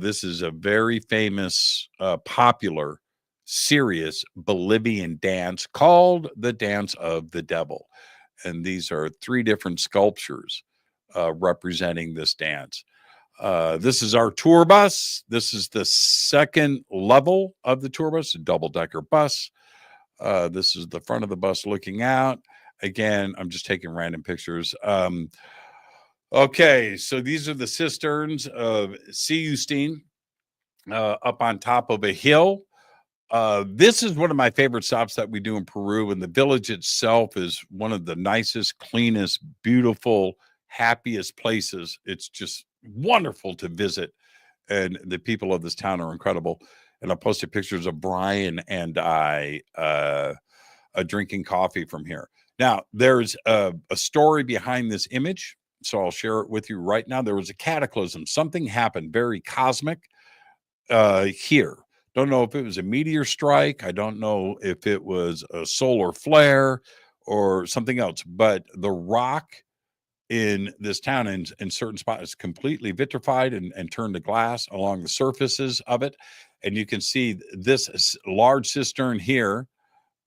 [SPEAKER 5] This is a very famous, popular, serious Bolivian dance called the Dance of the Devil. And these are 3 different sculptures representing this dance. This is our tour bus. This is the 2nd level of the tour bus, a double-decker bus. This is the front of the bus looking out. Again, I'm just taking random pictures. Okay, so these are the cisterns of Sillustani up on top of a hill. This is one of my favorite stops that we do in Peru, and the village itself is one of the nicest, cleanest, beautiful, happiest places. It's just wonderful to visit, and the people of this town are incredible. And I posted pictures of Brian and I drinking coffee from here. Now, there's a story behind this image, so I'll share it with you right now. There was a cataclysm. Something happened very cosmic here. Don't know if it was a meteor strike. I don't know if it was a solar flare or something else, but the rock in this town in certain spots is completely vitrified and turned to glass along the surfaces of it. And you can see this large cistern here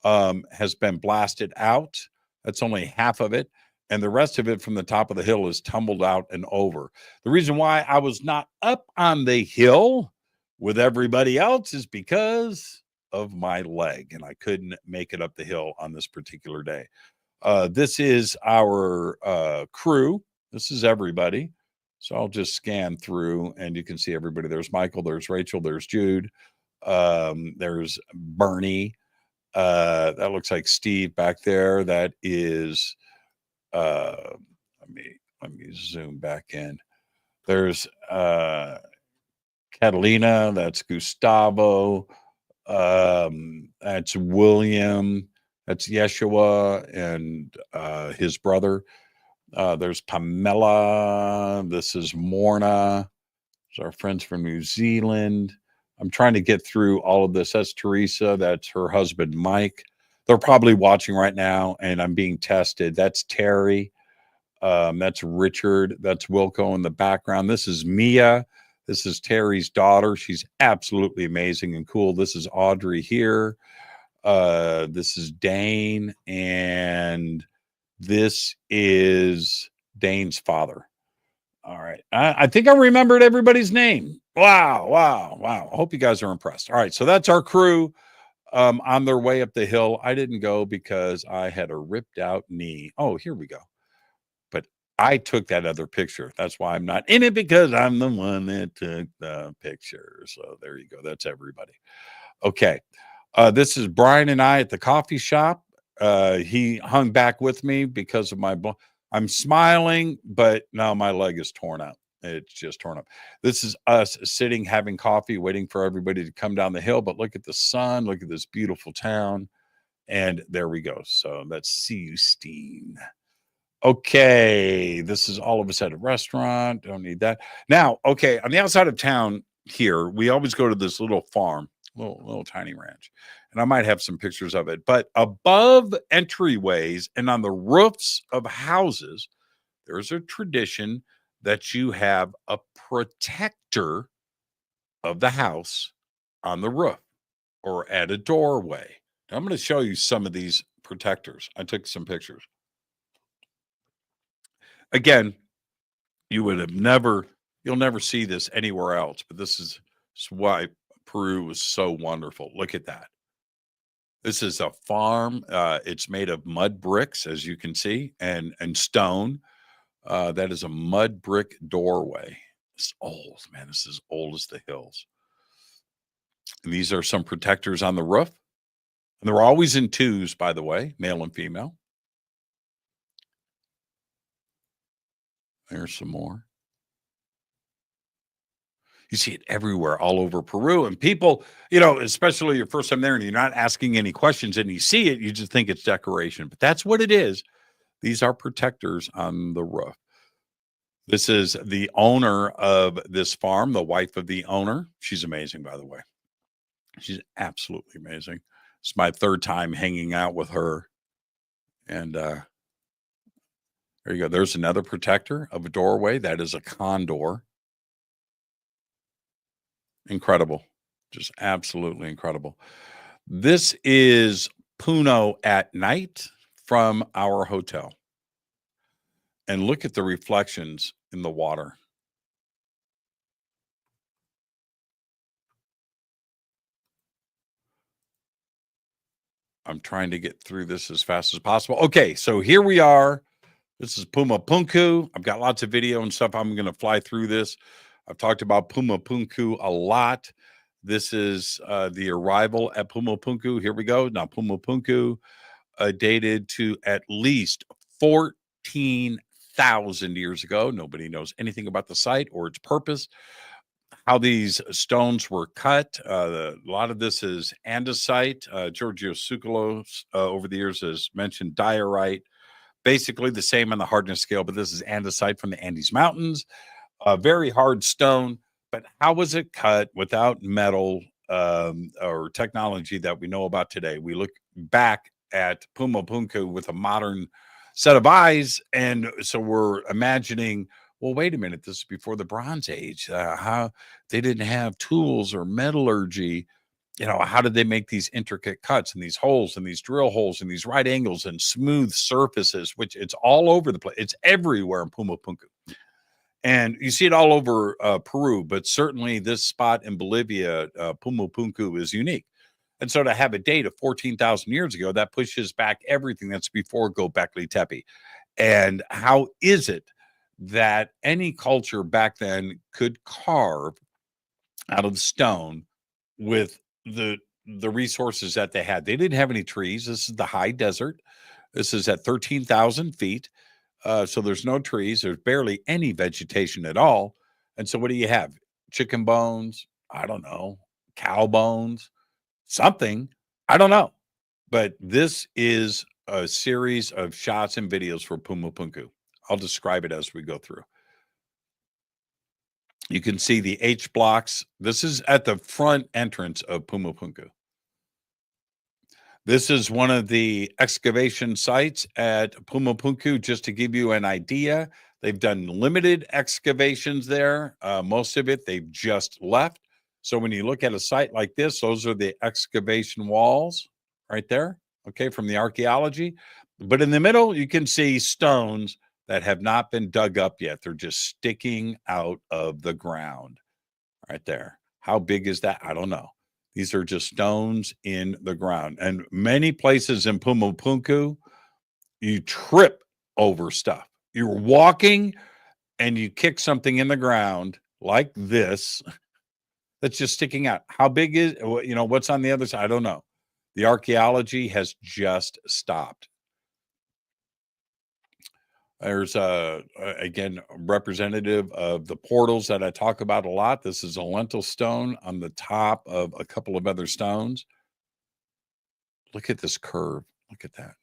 [SPEAKER 5] has been blasted out. That's only half of it. And the rest of it from the top of the hill is tumbled out and over. The reason why I was not up on the hill with everybody else is because of my leg, and I couldn't make it up the hill on this particular day. This is our crew. This is everybody. So I'll just scan through and you can see everybody. There's Michael, there's Rachel, there's Jude, there's Bernie. That looks like Steve back there. That is let me zoom back in. There's Catalina, that's Gustavo, That's William. That's Yeshua and his brother. There's Pamela. This is Morna. These are our friends from New Zealand. I'm trying to get through all of this. That's Teresa. That's her husband, Mike. They're probably watching right now, and I'm being tested. That's Terry. That's Richard. That's Wilco in the background. This is Mia. This is Terry's daughter. She's absolutely amazing and cool. This is Audrey here. This is Dane. And this is Dane's father. All right. I think I remembered everybody's name. Wow. I hope you guys are impressed. All right. So that's our crew on their way up the hill. I didn't go because I had a ripped out knee. Oh, here we go. But I took that other picture. That's why I'm not in it, because I'm the one that took the picture. So there you go. That's everybody. Okay. This is Brian and I at the coffee shop. He hung back with me because of I'm smiling, but now my leg is torn out. It's just torn up. This is us sitting, having coffee, waiting for everybody to come down the hill. But look at the sun. Look at this beautiful town. And there we go. So that's Sillustani. Okay. This is all of us at a restaurant. Don't need that. Now, okay. On the outside of town here, we always go to this little farm, little tiny ranch. And I might have some pictures of it. But above entryways and on the roofs of houses, there's a tradition that you have a protector of the house on the roof or at a doorway. Now, I'm going to show you some of these protectors. I took some pictures. Again, you'll never see this anywhere else, but this is why Peru was so wonderful. Look at that. This is a farm. It's made of mud bricks, as you can see, and stone. That is a mud brick doorway. It's old, man. This is old as the hills. And these are some protectors on the roof. And they're always in twos, by the way, male and female. There's some more. You see it everywhere, all over Peru. And people, especially your first time there and you're not asking any questions and you see it, you just think it's decoration. But that's what it is. These are protectors on the roof. This is the owner of this farm, the wife of the owner. She's amazing, by the way. She's absolutely amazing. It's my third time hanging out with her. And there you go. There's another protector of a doorway. That is a condor. Incredible. Just absolutely incredible. This is Puno at night from our hotel. And look at the reflections in the water. I'm trying to get through this as fast as possible. Okay, so here we are. This is Puma Punku. I've got lots of video and stuff. I'm going to fly through this. I've talked about Puma Punku a lot. This is the arrival at Puma Punku. Here we go. Now, Puma Punku dated to at least 14,000 years ago. Nobody knows anything about the site or its purpose, how these stones were cut. A lot of this is andesite. Giorgio Tsoukalos over the years has mentioned diorite. Basically the same on the hardness scale, but this is andesite from the Andes Mountains. Very hard stone, but how was it cut without metal or technology that we know about today? We look back at Puma Punku with a modern set of eyes, and so we're imagining, well, wait a minute, this is before the Bronze Age. How they didn't have tools or metallurgy. How did they make these intricate cuts and these holes and these drill holes and these right angles and smooth surfaces, which it's all over the place. It's everywhere in Puma Punku. And you see it all over Peru, but certainly this spot in Bolivia, Puma Punku, is unique. And so to have a date of 14,000 years ago, that pushes back everything that's before Göbekli Tepe. And how is it that any culture back then could carve out of stone with the resources that they had? They didn't have any trees. This is the high desert. This is at 13,000 feet. So there's no trees. There's barely any vegetation at all. And so what do you have? Chicken bones, I don't know, cow bones, something. I don't know. But this is a series of shots and videos for Puma Punku. I'll describe it as we go through. You can see the H blocks. This is at the front entrance of Puma Punku. This is one of the excavation sites at Puma Punku, just to give you an idea. They've done limited excavations there. Most of it they've just left. So when you look at a site like this, those are the excavation walls right there, okay, from the archaeology. But in the middle, you can see stones that have not been dug up yet. They're just sticking out of the ground right there. How big is that? I don't know. These are just stones in the ground. And many places in Puma Punku, you trip over stuff. You're walking and you kick something in the ground like this that's just sticking out. How big is, what's on the other side? I don't know. The archaeology has just stopped. There's again, representative of the portals that I talk about a lot. This is a lentil stone on the top of a couple of other stones. Look at this curve. Look at that.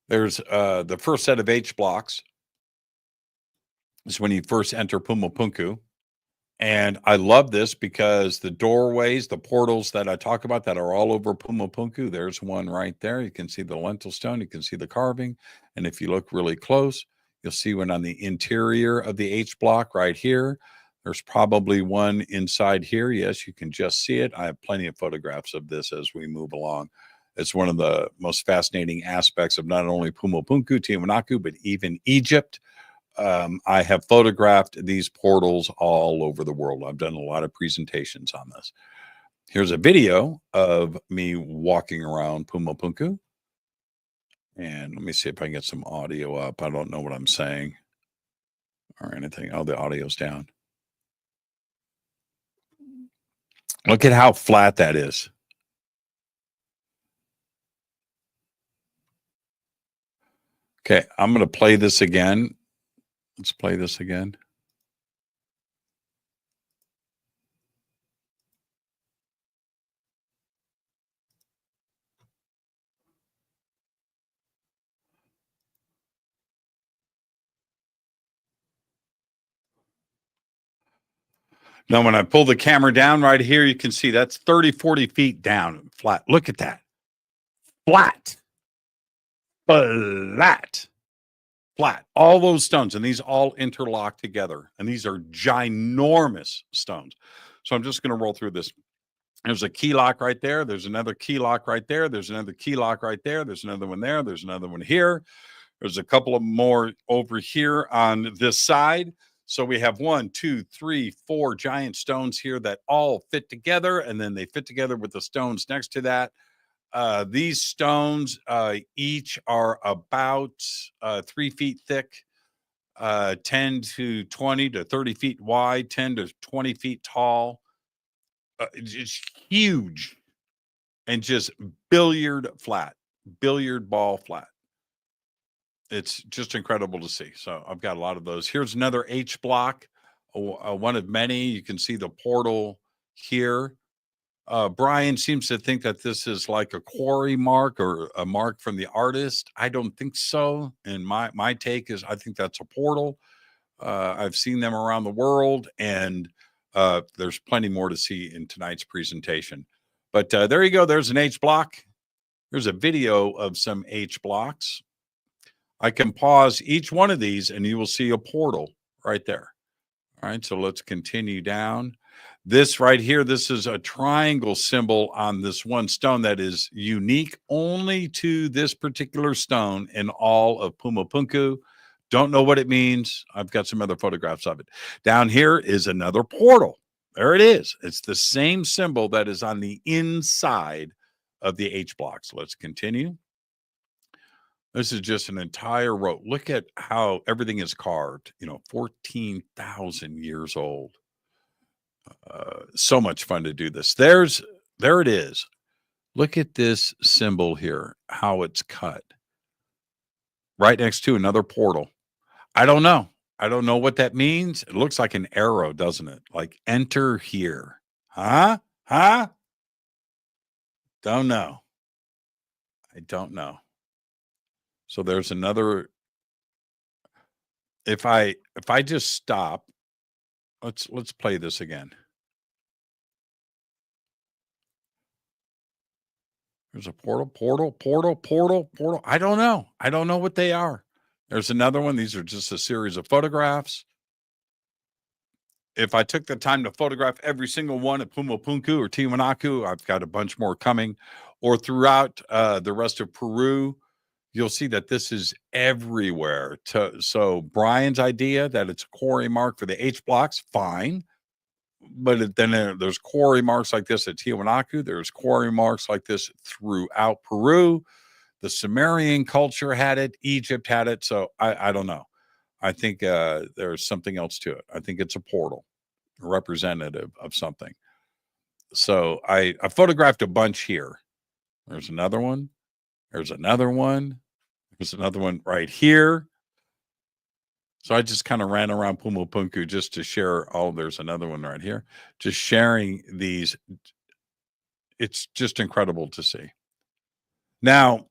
[SPEAKER 5] There's the first set of H blocks. This is when you first enter Puma Punku. And I love this because the doorways, the portals that I talk about that are all over Puma Punku, there's one right there. You can see the lentil stone. You can see the carving. And if you look really close, you'll see one on the interior of the H block right here. There's probably one inside here. Yes, you can just see it. I have plenty of photographs of this as we move along. It's one of the most fascinating aspects of not only Puma Punku, Tiwanaku, but even Egypt. I have photographed these portals all over the world. I've done a lot of presentations on this. Here's a video of me walking around Puma Punku. And let me see if I can get some audio up. I don't know what I'm saying or anything. Oh, the audio's down. Look at how flat that is. Okay, I'm going to play this again. Let's play this again. Now, when I pull the camera down right here, you can see that's 30, 40 feet down flat. Look at that. Flat. Flat. Flat. All those stones, and these all interlock together. And these are ginormous stones. So I'm just going to roll through this. There's a key lock right there. There's another key lock right there. There's another key lock right there. There's another one there. There's another one here. There's a couple of more over here on this side. So we have 1, 2, 3, 4 giant stones here that all fit together. And then they fit together with the stones next to that. These stones each are about 3 feet thick, 10 to 20 to 30 feet wide, 10 to 20 feet tall. It's huge and just billiard ball flat. It's just incredible to see. So I've got a lot of those. Here's another H block, one of many. You can see the portal here. Brian seems to think that this is like a quarry mark or a mark from the artist. I don't think so. And my take is I think that's a portal. I've seen them around the world, and there's plenty more to see in tonight's presentation. But there you go. There's an H block. There's a video of some H blocks. I can pause each one of these, and you will see a portal right there. All right, so let's continue down. This right here, this is a triangle symbol on this one stone that is unique only to this particular stone in all of Puma Punku. Don't know what it means. I've got some other photographs of it. Down here is another portal. There it is. It's the same symbol that is on the inside of the H blocks. Let's continue. This is just an entire row. Look at how everything is carved, 14,000 years old. So much fun to do this. There it is. Look at this symbol here, how it's cut. Right next to another portal. I don't know. I don't know what that means. It looks like an arrow, doesn't it? Like enter here. Huh? Don't know. I don't know. So there's another. If I just stop, let's play this again. There's a portal. I don't know. I don't know what they are. There's another one. These are just a series of photographs. If I took the time to photograph every single one at Puma Punku or Tiwanaku, I've got a bunch more coming, or throughout the rest of Peru, you'll see that this is everywhere. So Brian's idea that it's a quarry mark for the H blocks, fine. But then there's quarry marks like this at Tiwanaku. There's quarry marks like this throughout Peru. The Sumerian culture had it. Egypt had it. So I don't know. I think there's something else to it. I think it's a portal, a representative of something. So I photographed a bunch here. There's another one. There's another one. There's another one right here. So I just kind of ran around Puma Punku just to share. Oh, there's another one right here. Just sharing these. It's just incredible to see. Now,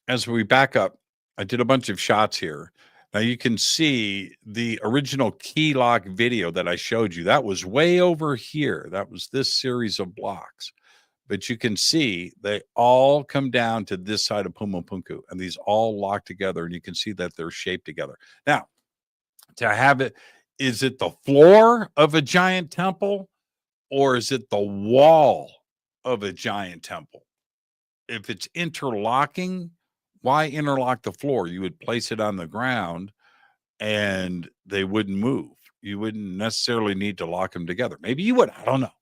[SPEAKER 5] as we back up, I did a bunch of shots here. Now you can see the original key lock video that I showed you. That was way over here. That was this series of blocks. But you can see they all come down to this side of Puma Punku, and these all lock together, and you can see that they're shaped together. Now, to have it, is it the floor of a giant temple, or is it the wall of a giant temple? If it's interlocking, why interlock the floor? You would place it on the ground and they wouldn't move. You wouldn't necessarily need to lock them together. Maybe you would. I don't know.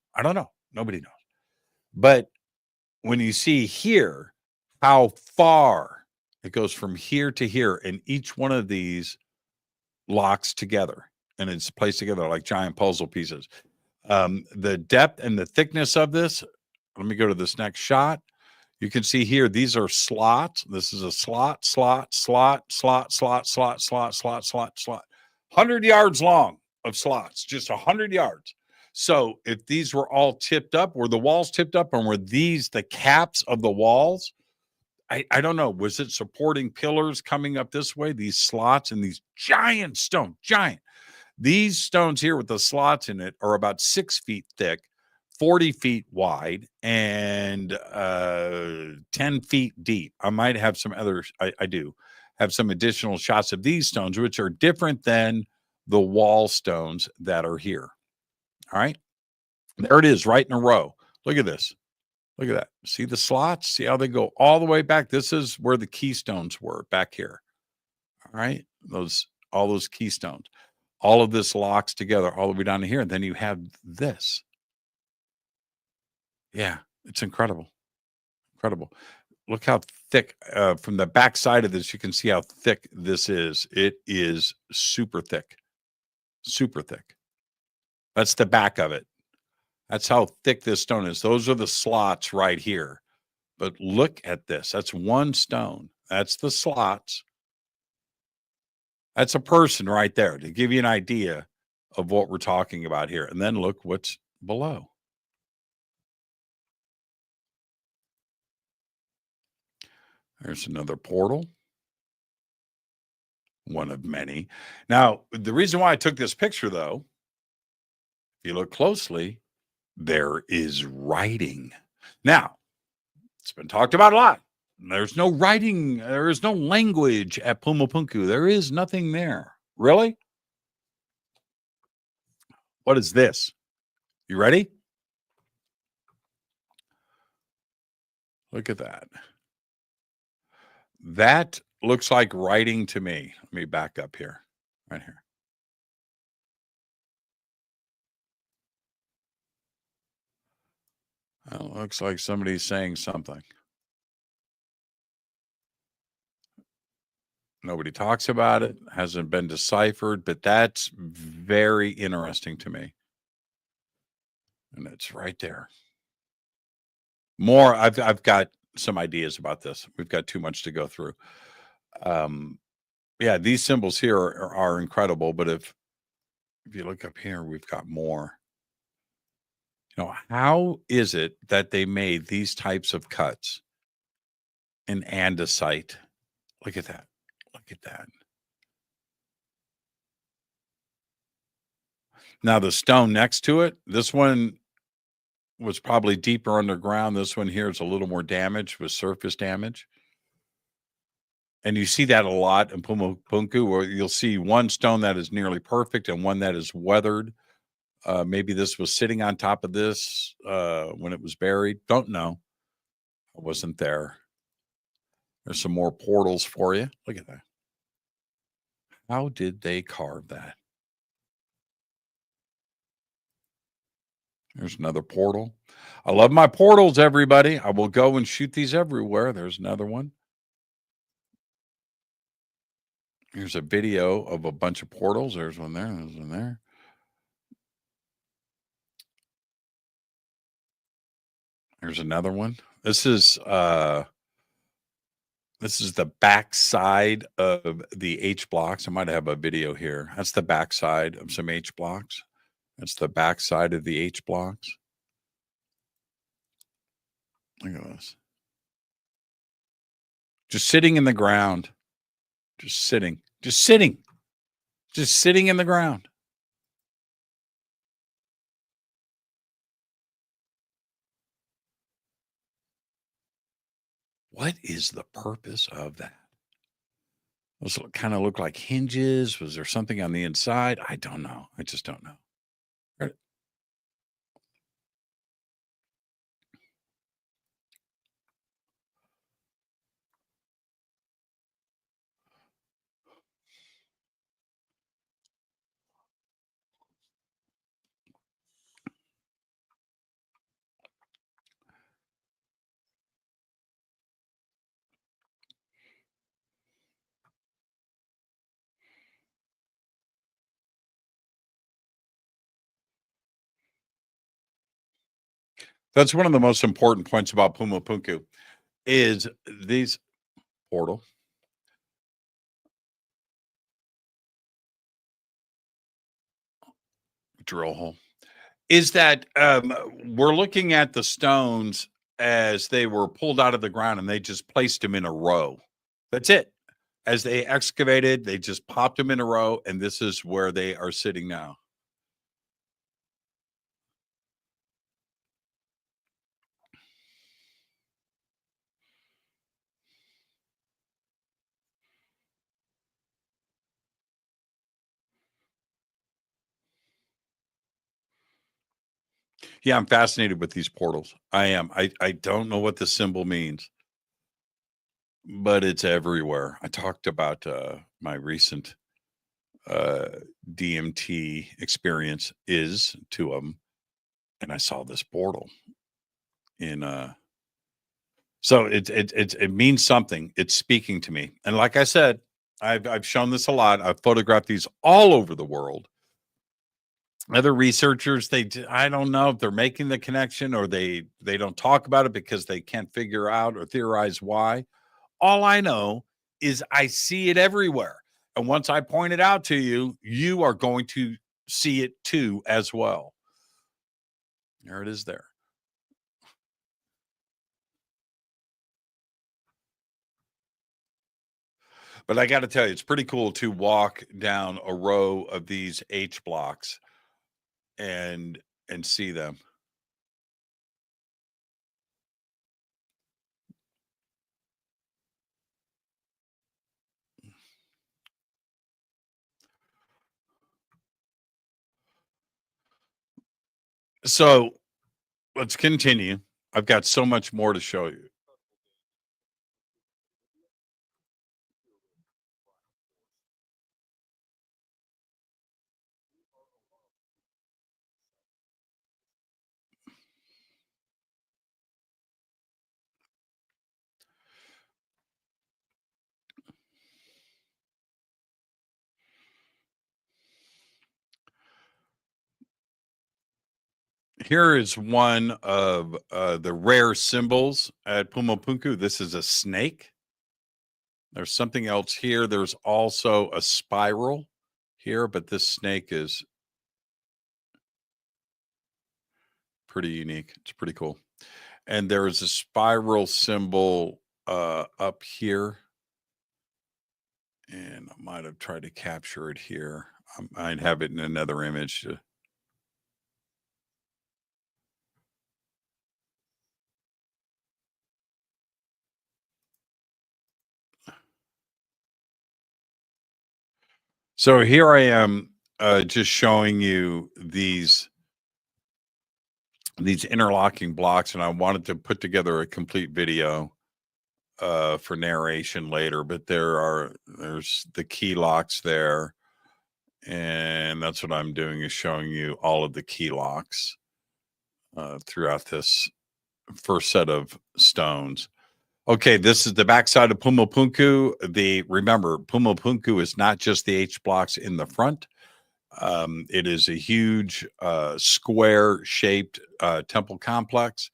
[SPEAKER 5] Nobody knows. But when you see here how far it goes from here to here, and each one of these locks together and it's placed together like giant puzzle pieces. The depth and the thickness of this, let me go to this next shot. You can see here, these are slots. This is a slot. 100 yards long of slots, just 100 yards. So if these were all tipped up, were the walls tipped up, and were these the caps of the walls? I don't know. Was it supporting pillars coming up this way? These slots and these giant stones, These stones here with the slots in it are about 6 feet thick, 40 feet wide, and 10 feet deep. I might have some others. I do have some additional shots of these stones, which are different than the wall stones that are here. All right. There it is, right in a row. Look at this. Look at that. See the slots? See how they go all the way back? This is where the keystones were, back here. All right. All those keystones. All of this locks together all the way down to here. And then you have this. Yeah, it's incredible. Incredible. Look how thick, from the back side of this, you can see how thick this is. It is super thick. Super thick. That's the back of it. That's how thick this stone is. Those are the slots right here. But look at this. That's one stone. That's the slots. That's a person right there to give you an idea of what we're talking about here. And then look what's below. There's another portal. One of many. Now, the reason why I took this picture, though, if you look closely, there is writing. Now, it's been talked about a lot. There's no writing. There is no language at Puma Punku. There is nothing there. Really? What is this? You ready? Look at that. That looks like writing to me. Let me back up here. Right here. It looks like somebody's saying something. Nobody talks about it. Hasn't been deciphered, but that's very interesting to me. And it's right there. More, I've got some ideas about this. We've got too much to go through. Yeah, these symbols here are incredible. But if you look up here, we've got more. You know, how is it that they made these types of cuts in andesite? Look at that. Look at that. Now the stone next to it, this one was probably deeper underground. This one here is a little more damaged with surface damage. And you see that a lot in Puma Punku, where you'll see one stone that is nearly perfect and one that is weathered. Maybe this was sitting on top of this when it was buried. Don't know. I wasn't there. There's some more portals for you. Look at that. How did they carve that? There's another portal. I love my portals, everybody. I will go and shoot these everywhere. There's another one. Here's a video of a bunch of portals. There's one there. There's one there. There's another one. This is the back side of the H blocks. I might have a video here. That's the back side of some H blocks. That's the back side of the H blocks. Look at this. Just sitting in the ground. Just sitting in the ground. What is the purpose of that? Those kind of look like hinges. Was there something on the inside? I don't know. I just don't know. That's one of the most important points about Puma Punku is these portal. Drill hole. Is that we're looking at the stones as they were pulled out of the ground and they just placed them in a row. That's it. As they excavated, they just popped them in a row, and this is where they are sitting now. Yeah, I'm fascinated with these portals. I am. I don't know what the symbol means, but it's everywhere. I talked about my recent DMT experience is two of them, and I saw this portal in so it means something. It's speaking to me. And like I said, I've shown this a lot. I've photographed these all over the world. Other researchers, I don't know if they're making the connection or they don't talk about it because they can't figure out or theorize why. All I know is I see it everywhere. And once I point it out to you, you are going to see it too as well. There it is there. But I got to tell you, it's pretty cool to walk down a row of these H blocks and see them. So let's continue. I've got so much more to show you. Here is one of the rare symbols at Puma Punku. This is a snake. There's something else here. There's also a spiral here, but this snake is pretty unique. It's pretty cool. And there is a spiral symbol up here. And I might have tried to capture it here. I might have it in another image. So here I am just showing you these interlocking blocks, and I wanted to put together a complete video for narration later, but there's the key locks there, and that's what I'm doing, is showing you all of the key locks throughout this first set of stones. Okay, this is the backside of Puma Punku. Remember, Puma Punku is not just the H blocks in the front. It is a huge square-shaped temple complex.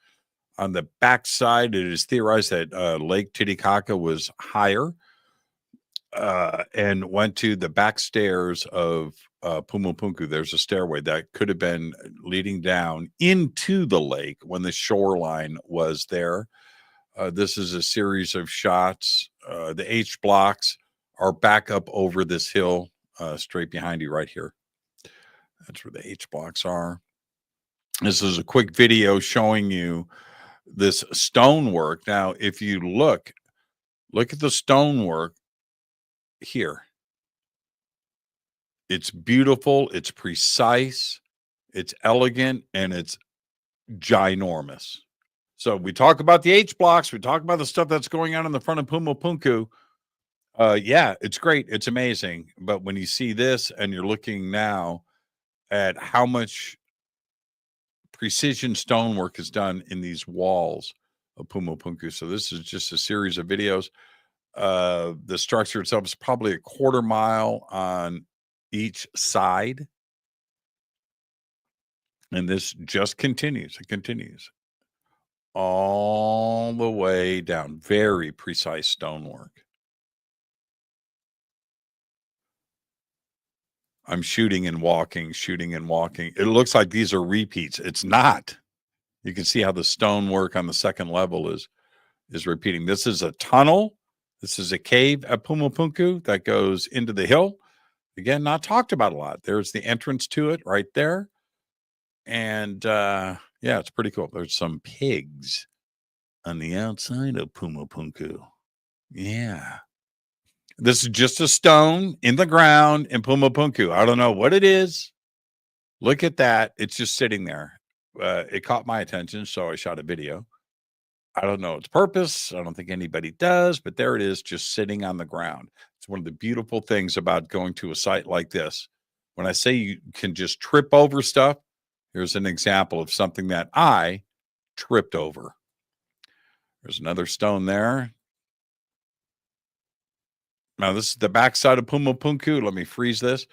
[SPEAKER 5] On the backside, it is theorized that Lake Titicaca was higher and went to the back stairs of Puma Punku. There's a stairway that could have been leading down into the lake when the shoreline was there. This is a series of shots. The H blocks are back up over this hill straight behind you right here. That's where the H blocks are. This is a quick video showing you this stonework. Now, if you look at the stonework here. It's beautiful, it's precise, it's elegant, and it's ginormous. So we talk about the H blocks, we talk about the stuff that's going on in the front of Puma Punku. Yeah, it's great, it's amazing. But when you see this and you're looking now at how much precision stonework is done in these walls of Puma Punku. So this is just a series of videos. The structure itself is probably a quarter mile on each side. And this just continues. It continues all the way down. Very precise stonework. I'm shooting and walking. It looks like these are repeats. It's not. You can see how the stonework on the second level is repeating. This is a tunnel. This is a cave at Puma Punku that goes into the hill. Again, not talked about a lot. There's the entrance to it right there. And yeah, it's pretty cool. There's some pigs on the outside of Puma Punku. Yeah. This is just a stone in the ground in Puma Punku. I don't know what it is. Look at that. It's just sitting there. It caught my attention, so I shot a video. I don't know its purpose. I don't think anybody does, but there it is, just sitting on the ground. It's one of the beautiful things about going to a site like this. When I say you can just trip over stuff, here's an example of something that I tripped over. There's another stone there. Now, this is the backside of Puma Punku. Let me freeze this.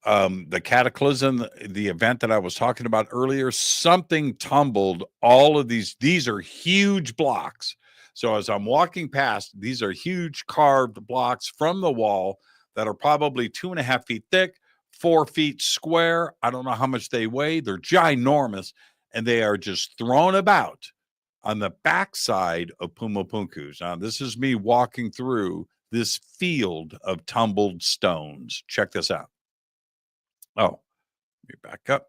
[SPEAKER 5] The cataclysm, the event that I was talking about earlier, something tumbled all of these. These are huge blocks. So as I'm walking past, these are huge carved blocks from the wall that are probably 2.5 feet thick, 4 feet square. I don't know how much they weigh. They're ginormous, and they are just thrown about on the backside of Puma Punku. Now, this is me walking through this field of tumbled stones. Check this out. Oh, let me back up.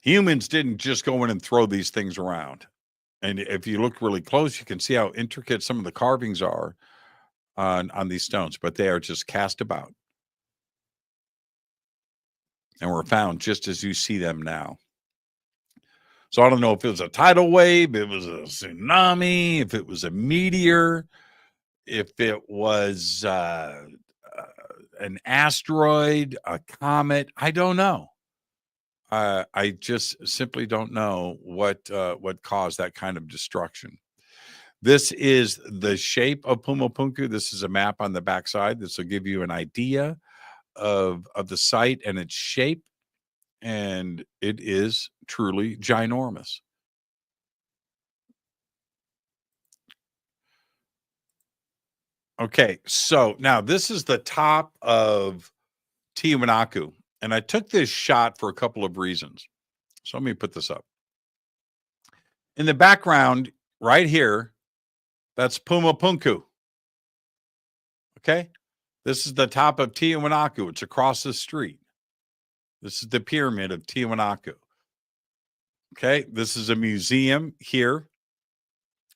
[SPEAKER 5] Humans didn't just go in and throw these things around. And if you look really close, you can see how intricate some of the carvings are on these stones, but they are just cast about. And were found just as you see them now. So I don't know if it was a tidal wave, it was a tsunami, if it was a meteor, if it was an asteroid, a comet. I don't know. I just simply don't know what caused that kind of destruction. This is the shape of Puma Punku. This is a map on the backside. This will give you an idea of the site and its shape. and it is truly ginormous. Okay, so now this is the top of Tiwanaku, and I took this shot for a couple of reasons. So let me put this up. In the background, right here, that's Puma Punku. Okay, this is the top of Tiwanaku. It's across the street. This is the pyramid of Tiwanaku. Okay, this is a museum here.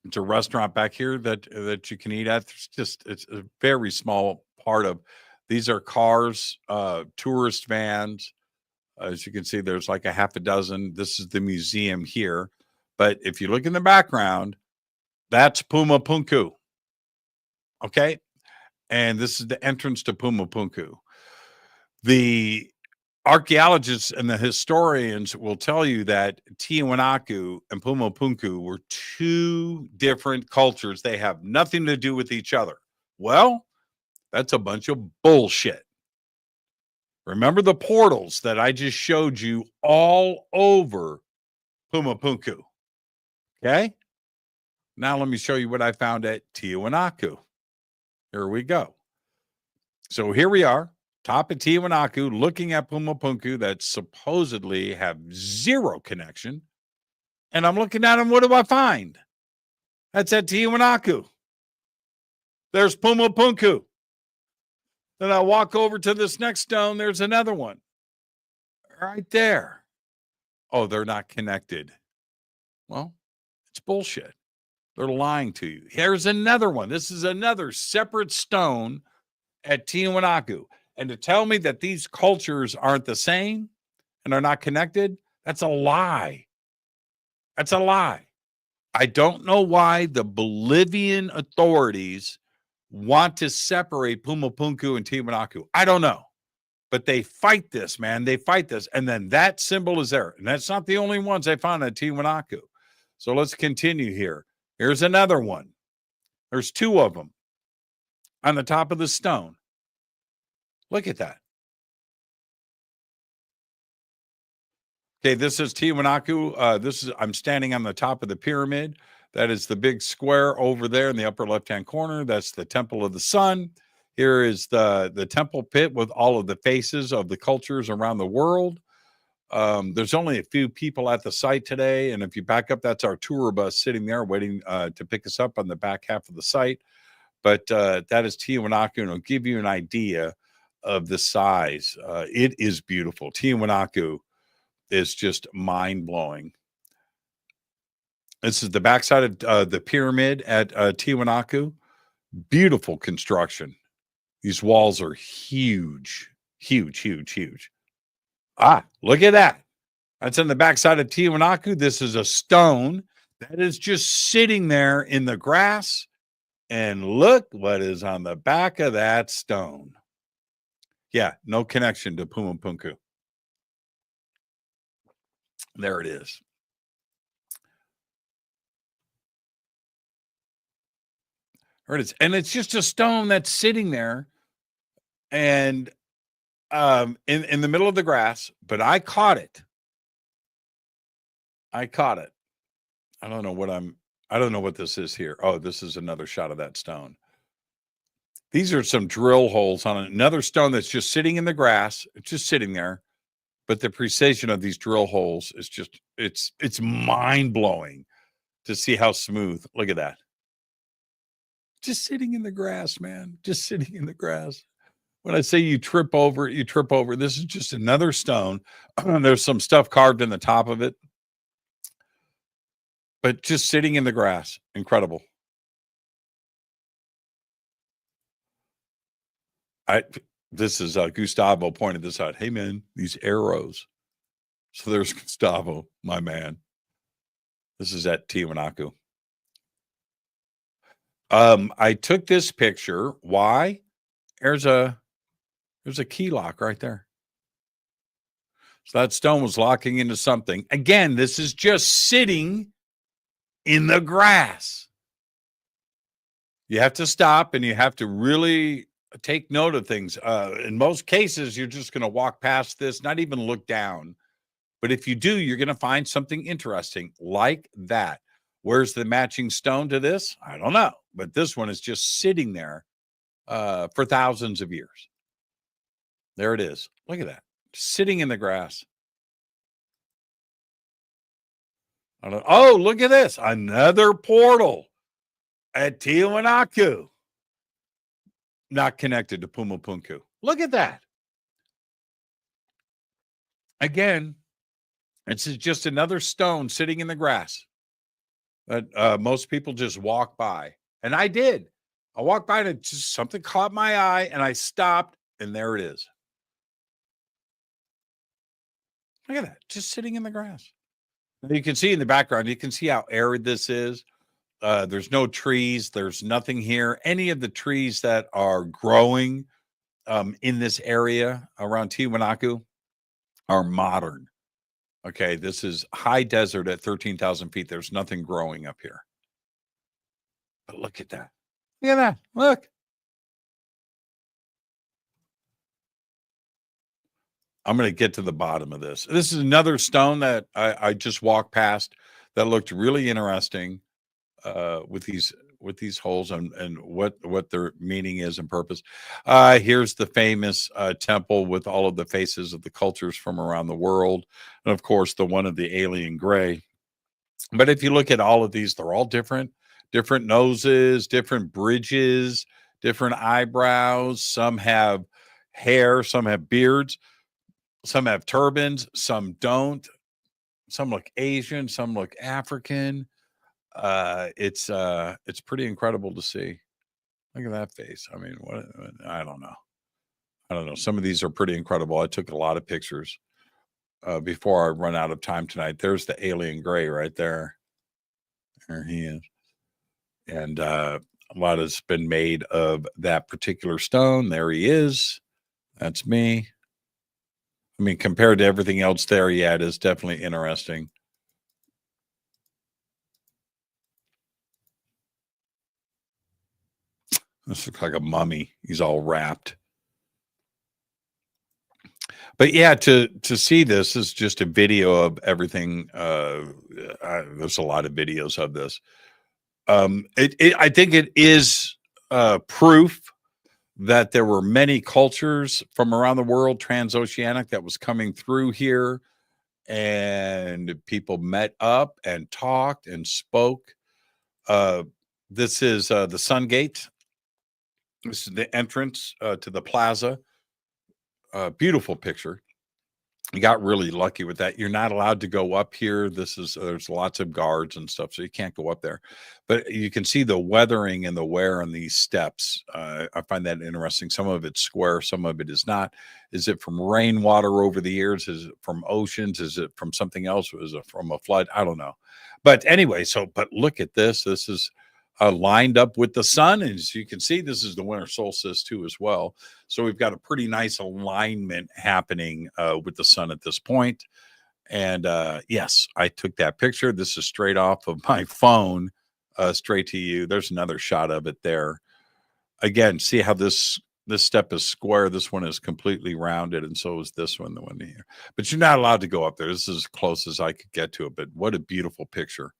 [SPEAKER 5] It's a restaurant back here that you can eat at. It's a very small part of. These are cars, tourist vans. As you can see, there's like a half a dozen. This is the museum here. But if you look in the background, that's Puma Punku. Okay, and this is the entrance to Puma Punku. The archaeologists and the historians will tell you that Tiwanaku and Puma Punku were two different cultures. They have nothing to do with each other. Well, that's a bunch of bullshit. Remember the portals that I just showed you all over Puma Punku. Okay? Now let me show you what I found at Tiwanaku. Here we go. So here we are. Top of Tiwanaku, looking at Puma Punku that supposedly have zero connection. And I'm looking at them. What do I find? That's at Tiwanaku. There's Puma Punku. Then I walk over to this next stone. There's another one right there. Oh, they're not connected. Well, it's bullshit. They're lying to you. Here's another one. This is another separate stone at Tiwanaku. And to tell me that these cultures aren't the same and are not connected, that's a lie. That's a lie. I don't know why the Bolivian authorities want to separate Puma Punku and Tiwanaku. I don't know. But they fight this, man. They fight this. And then that symbol is there. And that's not the only ones I found at Tiwanaku. So let's continue here. Here's another one. There's two of them on the top of the stone. Look at that. Okay, this is Tiwanaku. I'm standing on the top of the pyramid. That is the big square over there in the upper left-hand corner. That's the Temple of the Sun. Here is the temple pit with all of the faces of the cultures around the world. There's only a few people at the site today. And if you back up, that's our tour bus sitting there waiting to pick us up on the back half of the site. But that is Tiwanaku, and it'll give you an idea of the size. It is beautiful. Tiwanaku is just mind-blowing. This is the backside of the pyramid at Tiwanaku. Beautiful construction. These walls are huge, huge, huge, huge. Ah, look at that. That's on the backside of Tiwanaku. This is a stone that is just sitting there in the grass. And look what is on the back of that stone. Yeah, no connection to Puma Punku. There it is. There it is. And it's just a stone that's sitting there and in the middle of the grass, but I caught it. I caught it. I don't know what this is here. Oh, this is another shot of that stone. These are some drill holes on another stone that's just sitting in the grass. It's just sitting there. But the precision of these drill holes is just, it's mind-blowing to see how smooth. Look at that. Just sitting in the grass, man. Just sitting in the grass. When I say you trip over it, you trip over. This is just another stone. There's some stuff carved in the top of it. But just sitting in the grass. Incredible. This is Gustavo pointed this out. Hey, man, these arrows. So there's Gustavo, my man. This is at Tiwanaku. I took this picture. Why? There's a key lock right there. So that stone was locking into something. Again, this is just sitting in the grass. You have to stop and you have to really take note of things. In most cases, you're just going to walk past this, not even look down. But if you do, you're going to find something interesting like that. Where's the matching stone to this? I don't know. But this one is just sitting there for thousands of years. There it is. Look at that. Sitting in the grass. Oh, look at this. Another portal at Tiwanaku. Not connected to Puma Punku. Look at that. Again, it's just another stone sitting in the grass that most people just walk by. And I did. I walked by and just something caught my eye and I stopped and there it is. Look at that. Just sitting in the grass. You can see in the background, you can see how arid this is. There's no trees. There's nothing here. Any of the trees that are growing in this area around Tiwanaku are modern. Okay, this is high desert at 13,000 feet. There's nothing growing up here. But look at that. Look at that. Look. I'm going to get to the bottom of this. This is another stone that I just walked past that looked really interesting with these holes and what their meaning is and purpose. Here's the famous temple with all of the faces of the cultures from around the world. And of course, the one of the alien gray. But if you look at all of these, they're all different noses, different bridges, different eyebrows. Some have hair, some have beards. Some have turbans, some don't. Some look Asian, some look African. It's pretty incredible to see. Look at that face. I mean, what? I don't know. Some of these are pretty incredible. I took a lot of pictures before I run out of time tonight. There's the alien gray right there. There he is. And a lot has been made of that particular stone. There he is. That's me. I mean, compared to everything else there, yeah, it is definitely interesting. This looks like a mummy. He's all wrapped. But yeah, to see this is just a video of everything. There's a lot of videos of this. I think it is proof that there were many cultures from around the world, transoceanic, that was coming through here, and people met up and talked and spoke. This is the Sun Gate. This is the entrance to the plaza. Beautiful picture. You got really lucky with that. You're not allowed to go up here. There's lots of guards and stuff, so you can't go up there. But you can see the weathering and the wear on these steps. I find that interesting. Some of it's square, some of it is not. Is it from rainwater over the years? Is it from oceans? Is it from something else? Is it from a flood? I don't know. But anyway, but look at this. This is lined up with the sun. And as you can see, this is the winter solstice too as well. So we've got a pretty nice alignment happening with the sun at this point. And yes, I took that picture. This is straight off of my phone, straight to you. There's another shot of it there. Again, see how this step is square. This one is completely rounded, and so is this one, the one here. But you're not allowed to go up there. This is as close as I could get to it. But what a beautiful picture.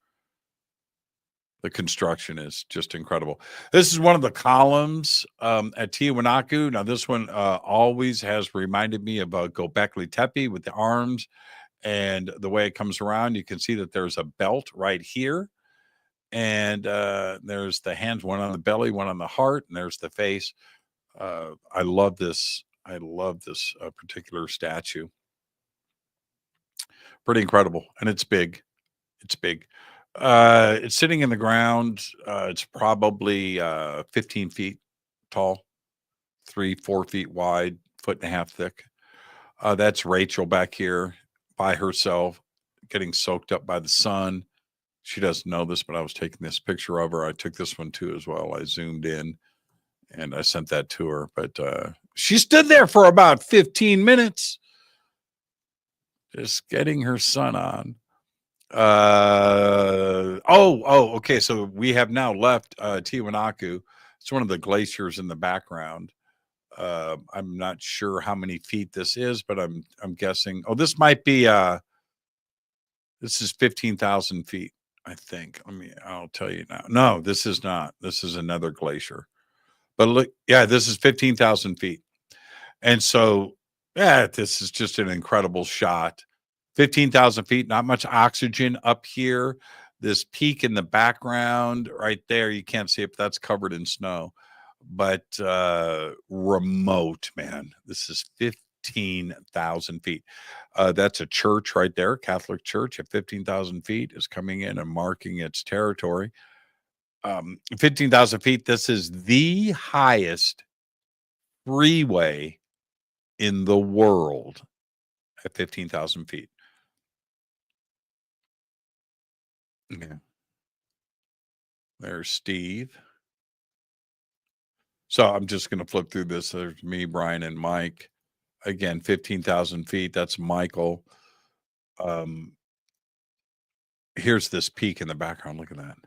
[SPEAKER 5] The construction is just incredible. This is one of the columns at Tiwanaku. Now, this one always has reminded me of Göbekli Tepe with the arms and the way it comes around. You can see that there's a belt right here. And there's the hands, one on the belly, one on the heart, and there's the face. I love this. I love this particular statue. Pretty incredible. And it's big. It's big. It's sitting in the ground. It's probably 15 feet tall, 3-4 feet wide, 1.5 feet thick. That's Rachel back here by herself, getting soaked up by the sun. She doesn't know this, but I was taking this picture of her. I took this one too as well. I zoomed in and I sent that to her. But she stood there for about 15 minutes, just getting her sun on. Okay, so we have now left Tiwanaku. It's one of the glaciers in the background. I'm not sure how many feet this is, but I'm guessing, this might be This is 15,000 feet, I think. I'll tell you now. No, this is not. This is another glacier. But look, yeah, this is 15,000 feet. And so, yeah, this is just an incredible shot. 15,000 feet, not much oxygen up here. This peak in the background right there, you can't see it, but that's covered in snow. But remote, man. This is 15,000 feet. That's a church right there, Catholic church at 15,000 feet is coming in and marking its territory. 15,000 feet, this is the highest freeway in the world at 15,000 feet. Yeah. There's Steve. So I'm just going to flip through this. There's me, Brian, and Mike. Again, 15,000 feet. That's Michael. Here's this peak in the background. Look at that.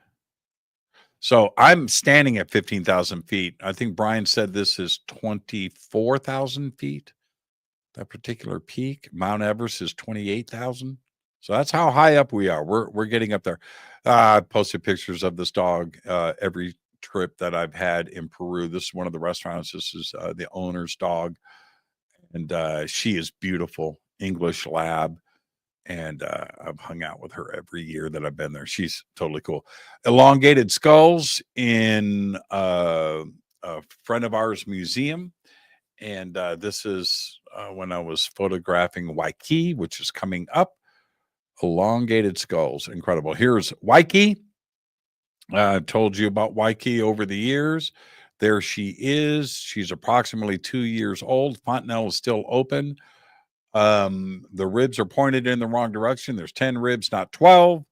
[SPEAKER 5] So I'm standing at 15,000 feet. I think Brian said this is 24,000 feet. That particular peak. Mount Everest is 28,000. So that's how high up we are. We're getting up there. I posted pictures of this dog every trip that I've had in Peru. This is one of the restaurants. This is the owner's dog. And she is beautiful, English lab. And I've hung out with her every year that I've been there. She's totally cool. Elongated skulls in a friend of ours museum. And this is when I was photographing Waikiki, which is coming up. Elongated skulls. Incredible. Here's Waikiki. I've told you about Waikiki over the years. There she is. She's approximately 2 years old. Fontanelle is still open. The ribs are pointed in the wrong direction. There's 10 ribs, not 12.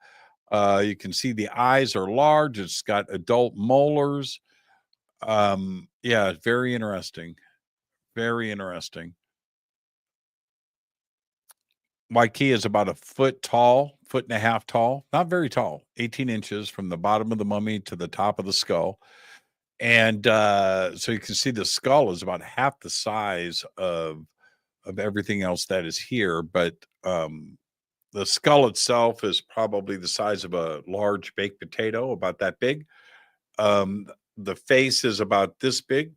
[SPEAKER 5] You can see the eyes are large. It's got adult molars. Yeah, very interesting. Very interesting. Waikiki is about a foot tall, 1.5 feet tall, not very tall, 18 inches from the bottom of the mummy to the top of the skull. And so you can see the skull is about half the size of everything else that is here. But the skull itself is probably the size of a large baked potato, about that big. The face is about this big,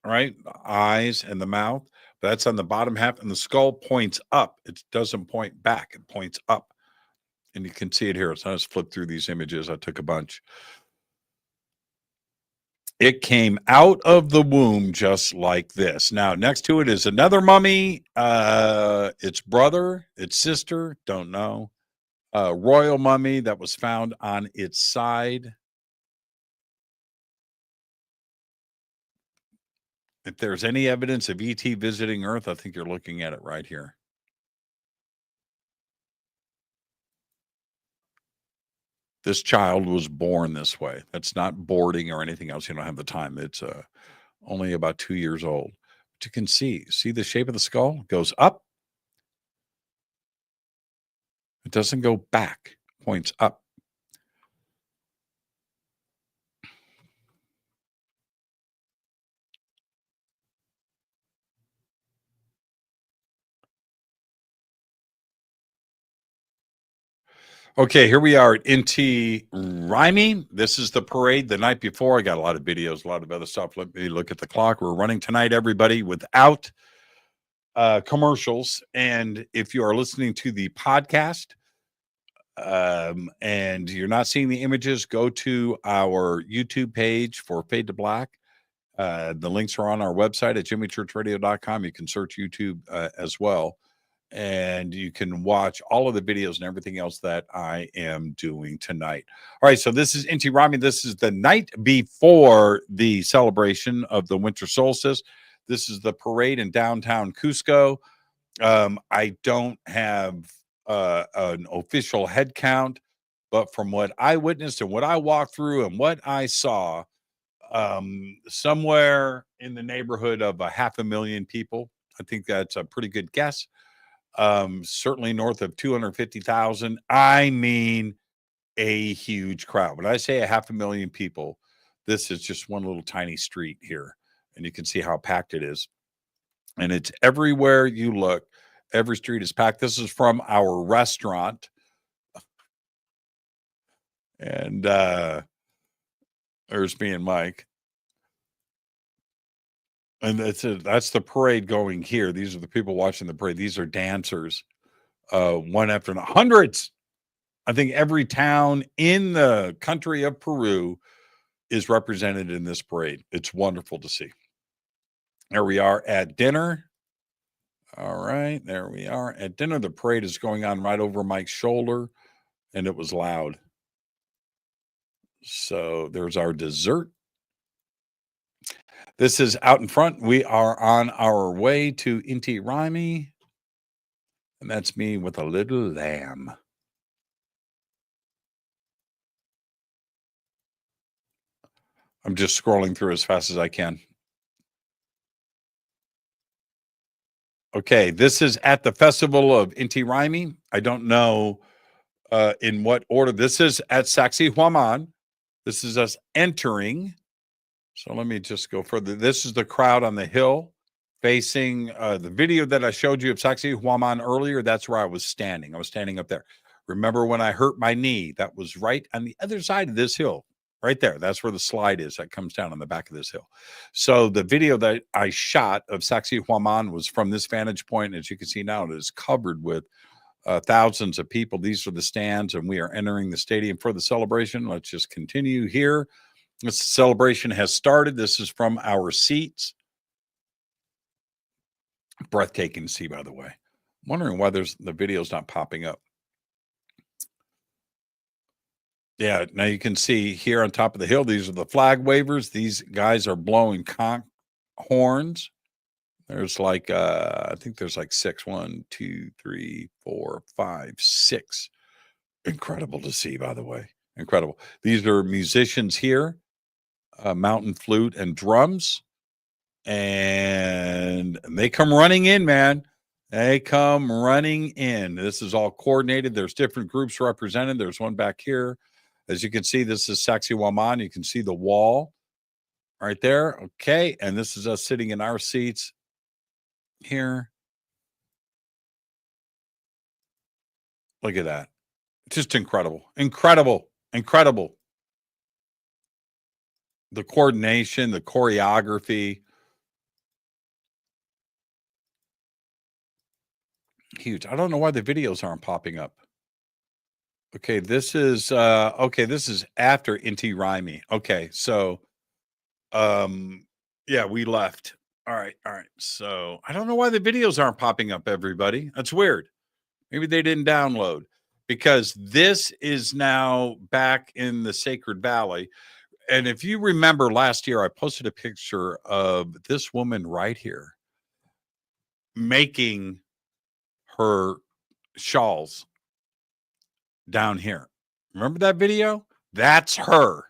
[SPEAKER 5] right? The eyes and the mouth. That's on the bottom half, and the skull points up. It doesn't point back. It points up. And you can see it here. So I just flipped through these images. I took a bunch. It came out of the womb just like this. Now, next to it is another mummy. Its brother, its sister, don't know. Royal mummy that was found on its side. If there's any evidence of ET visiting Earth, I think you're looking at it right here. This child was born this way. That's not boarding or anything else. You don't have the time. It's only about 2 years old. But you can see the shape of the skull? It goes up. It doesn't go back. It points up. Okay, here we are at Inti Raymi. This is the parade the night before. I got a lot of videos, a lot of other stuff. Let me look at the clock. We're running tonight, everybody, without commercials. And if you are listening to the podcast and you're not seeing the images, go to our YouTube page for Fade to Black. The links are on our website at jimmychurchradio.com. You can search YouTube as well. And you can watch all of the videos and everything else that I am doing tonight. All right, so this is Inti Raymi. This is the night before the celebration of the winter solstice. This is the parade in downtown Cusco. I don't have an official head count, but from what I witnessed and what I walked through and what I saw, somewhere in the neighborhood of 500,000 people. I think that's a pretty good guess. Certainly north of 250,000. I mean, a huge crowd. When I say 500,000 people, this is just one little tiny street here, and you can see how packed it is. And it's everywhere you look. Every street is packed. This is from our restaurant And there's me and Mike. And that's the parade going here. These are the people watching the parade. These are dancers, one after another. Hundreds. I think every town in the country of Peru is represented in this parade. It's wonderful to see. There we are at dinner. All right, there we are at dinner. The parade is going on right over Mike's shoulder, and it was loud. So there's our dessert. This is out in front. We are on our way to Inti Raymi, and that's me with a little lamb. I'm just scrolling through as fast as I can. Okay, this is at the Festival of Inti Raymi. I don't know in what order. This is at Sacsayhuamán. This is us entering. So let me just go further. This is the crowd on the hill facing the video that I showed you of Sacsayhuamán earlier. That's where I was standing. I was standing up there. Remember when I hurt my knee? That was right on the other side of this hill. Right there. That's where the slide is that comes down on the back of this hill. So the video that I shot of Sacsayhuamán was from this vantage point. As you can see now, it is covered with thousands of people. These are the stands, and we are entering the stadium for the celebration. Let's just continue here. This celebration has started. This is from our seats. Breathtaking to see, by the way. I'm wondering why the video's not popping up. Yeah, now you can see here on top of the hill, these are the flag wavers. These guys are blowing conch horns. There's like, I think there's like 6. 1, 2, 3, 4, 5, 6. Incredible to see, by the way. Incredible. These are musicians here, mountain flute and drums. And they come running in, man. They come running in. This is all coordinated. There's different groups represented. There's one back here. As you can see, this is Sacsayhuamán. You can see the wall right there. Okay. And this is us sitting in our seats here. Look at that. Just incredible. Incredible. Incredible. The coordination, the choreography. Huge. I don't know why the videos aren't popping up. Okay, this is this is after Inti Raymi. Okay, so yeah, we left. All right. So I don't know why the videos aren't popping up, everybody. That's weird. Maybe they didn't download, because this is now back in the Sacred Valley. And if you remember last year, I posted a picture of this woman right here making her shawls down here. Remember that video? That's her.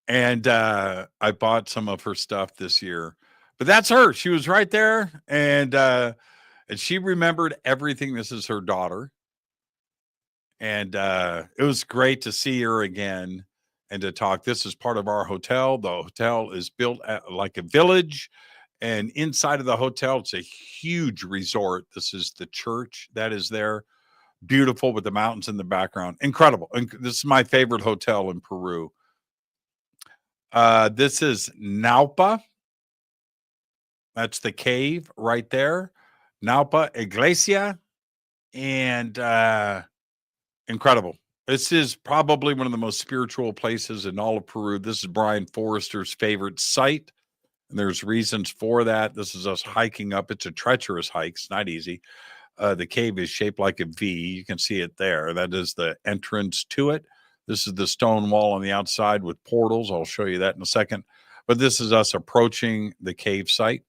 [SPEAKER 5] And I bought some of her stuff this year, but that's her. She was right there, and she remembered everything. This is her daughter, and it was great to see her again and to talk. This is part of our hotel. The hotel is built like a village, and inside of the hotel, it's a huge resort. This is the church that is there. Beautiful, with the mountains in the background. Incredible. And this is my favorite hotel in Peru. This is Naupa. That's the cave right there. Naupa Iglesia. And incredible. This is probably one of the most spiritual places in all of Peru. This is Brian Forrester's favorite site, and there's reasons for that. This is us hiking up. It's a treacherous hike. It's not easy. The cave is shaped like a V. You can see it there. That is the entrance to it. This is the stone wall on the outside with portals. I'll show you that in a second. But this is us approaching the cave site.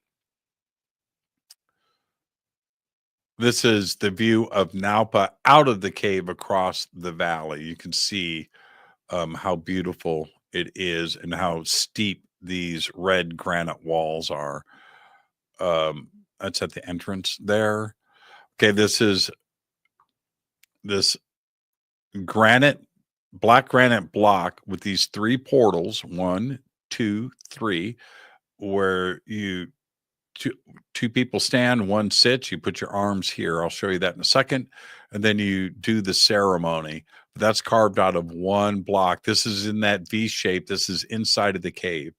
[SPEAKER 5] This is the view of Naupa out of the cave across the valley. You can see how beautiful it is and how steep these red granite walls are. That's at the entrance there. Okay, this is this black granite block with these 3 portals, 1, 2, 3, where two people stand, one sits. You put your arms here. I'll show you that in a second. And then you do the ceremony. That's carved out of one block. This is in that V shape. This is inside of the cave.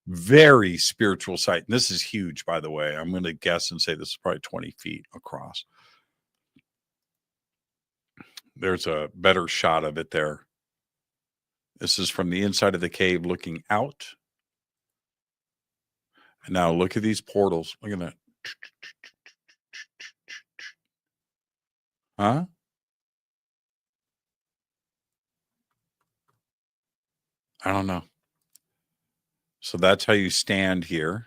[SPEAKER 5] Very spiritual site. And this is huge, by the way. I'm going to guess and say this is probably 20 feet across. There's a better shot of it there. This is from the inside of the cave looking out. And now look at these portals. Look at that. Huh? I don't know. So that's how you stand here.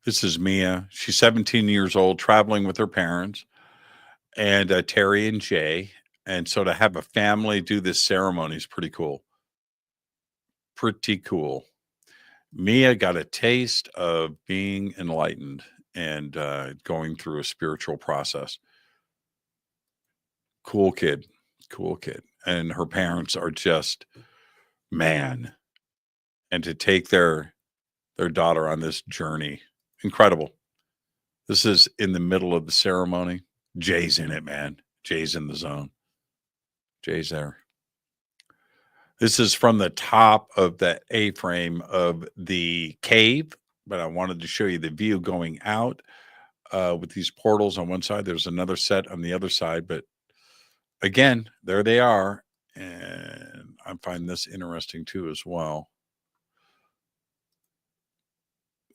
[SPEAKER 5] This is Mia. She's 17 years old, traveling with her parents, and Terry and Jay. And so to have a family do this ceremony is pretty cool. Pretty cool. Mia got a taste of being enlightened and going through a spiritual process. Cool kid. Cool kid. And her parents are just, man. And to take their daughter on this journey, incredible. This is in the middle of the ceremony. Jay's in it, man. Jay's in the zone. Jay's there. This is from the top of the A-frame of the cave, but I wanted to show you the view going out with these portals on one side. There's another set on the other side, but again, there they are. And I find this interesting too as well.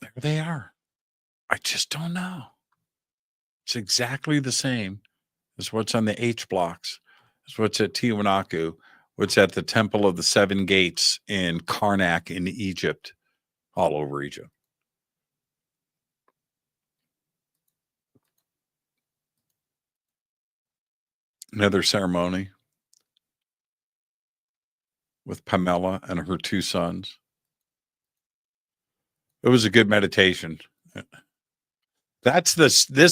[SPEAKER 5] There they are. I just don't know. It's exactly the same as what's on the H blocks, as what's at Tiwanaku, what's at the Temple of the Seven Gates in Karnak in Egypt, all over Egypt. Another ceremony with Pamela and her two sons. It was a good meditation. This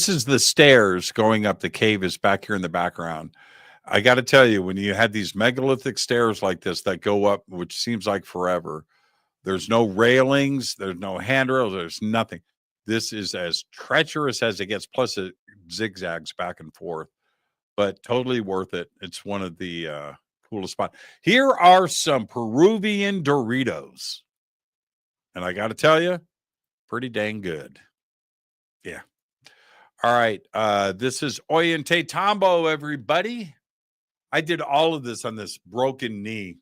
[SPEAKER 5] is the stairs going up the cave is back here in the background. I got to tell you, when you had these megalithic stairs like this that go up, which seems like forever, there's no railings, there's no handrails, there's nothing. This is as treacherous as it gets, plus it zigzags back and forth, but totally worth it. It's one of the coolest spots. Here are some Peruvian Doritos. And I got to tell you, pretty dang good. Yeah. All right. This is Ollantaytambo, everybody. I did all of this on this broken knee.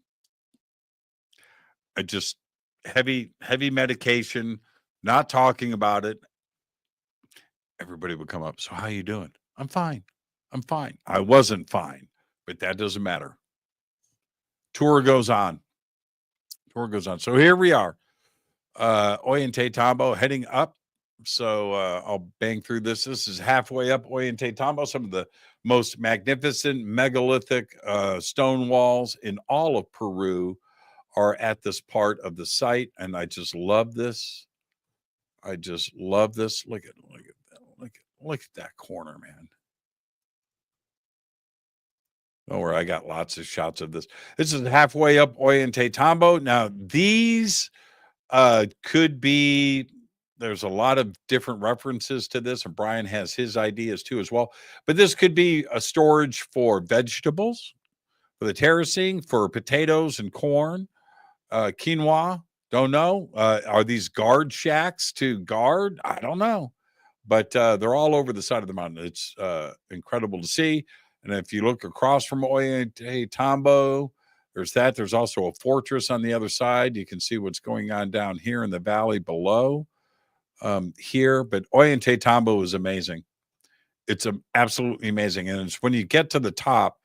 [SPEAKER 5] I just heavy medication, not talking about it. Everybody would come up. So how you doing? I'm fine. I'm fine. I wasn't fine, but that doesn't matter. Tour goes on. So here we are. Ollantaytambo heading up. So I'll bang through this. This is halfway up Ollantaytambo. Some of the most magnificent megalithic stone walls in all of Peru are at this part of the site, and I just love this. I just love this. Look at that corner, man. Don't worry, I got lots of shots of this. This is halfway up Ollantaytambo. Now these could be. There's a lot of different references to this, and Brian has his ideas too as well. But this could be a storage for vegetables, for the terracing, for potatoes and corn, quinoa. Don't know. Are these guard shacks to guard? I don't know. But they're all over the side of the mountain. It's incredible to see. And if you look across from Ollantaytambo, there's that. There's also a fortress on the other side. You can see what's going on down here in the valley below. Here, but Ollantaytambo is amazing. It's absolutely amazing. And it's when you get to the top,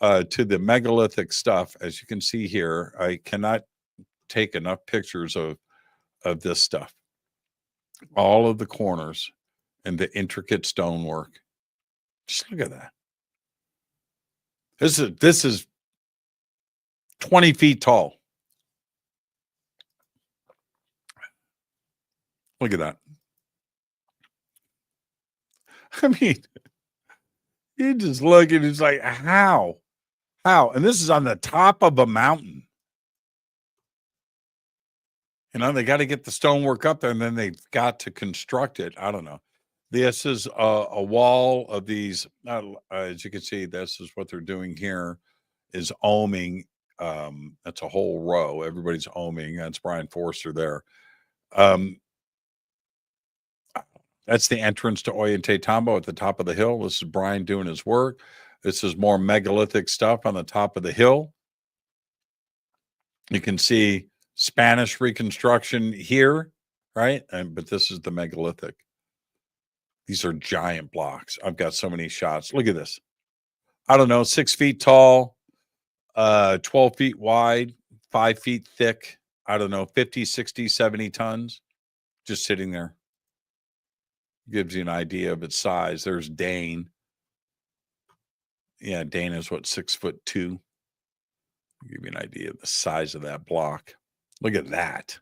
[SPEAKER 5] to the megalithic stuff, as you can see here, I cannot take enough pictures of this stuff. All of the corners and the intricate stonework. Just look at that. This is 20 feet tall. Look at that. I mean, you just look and it's like, how? And this is on the top of a mountain. You know, they got to get the stonework up there, and then they've got to construct it. I don't know. This is a wall of these. As you can see, this is what they're doing here, is oming. That's a whole row. Everybody's oming. That's Brian Forster there. That's the entrance to Ollantaytambo at the top of the hill. This is Brian doing his work. This is more megalithic stuff on the top of the hill. You can see Spanish reconstruction here, right? But this is the megalithic. These are giant blocks. I've got so many shots. Look at this. I don't know, 6 feet tall, 12 feet wide, 5 feet thick. I don't know, 50, 60, 70 tons just sitting there. Gives you an idea of its size. There's Dane. Yeah, Dane is what, 6'2". Give you an idea of the size of that block. Look at that.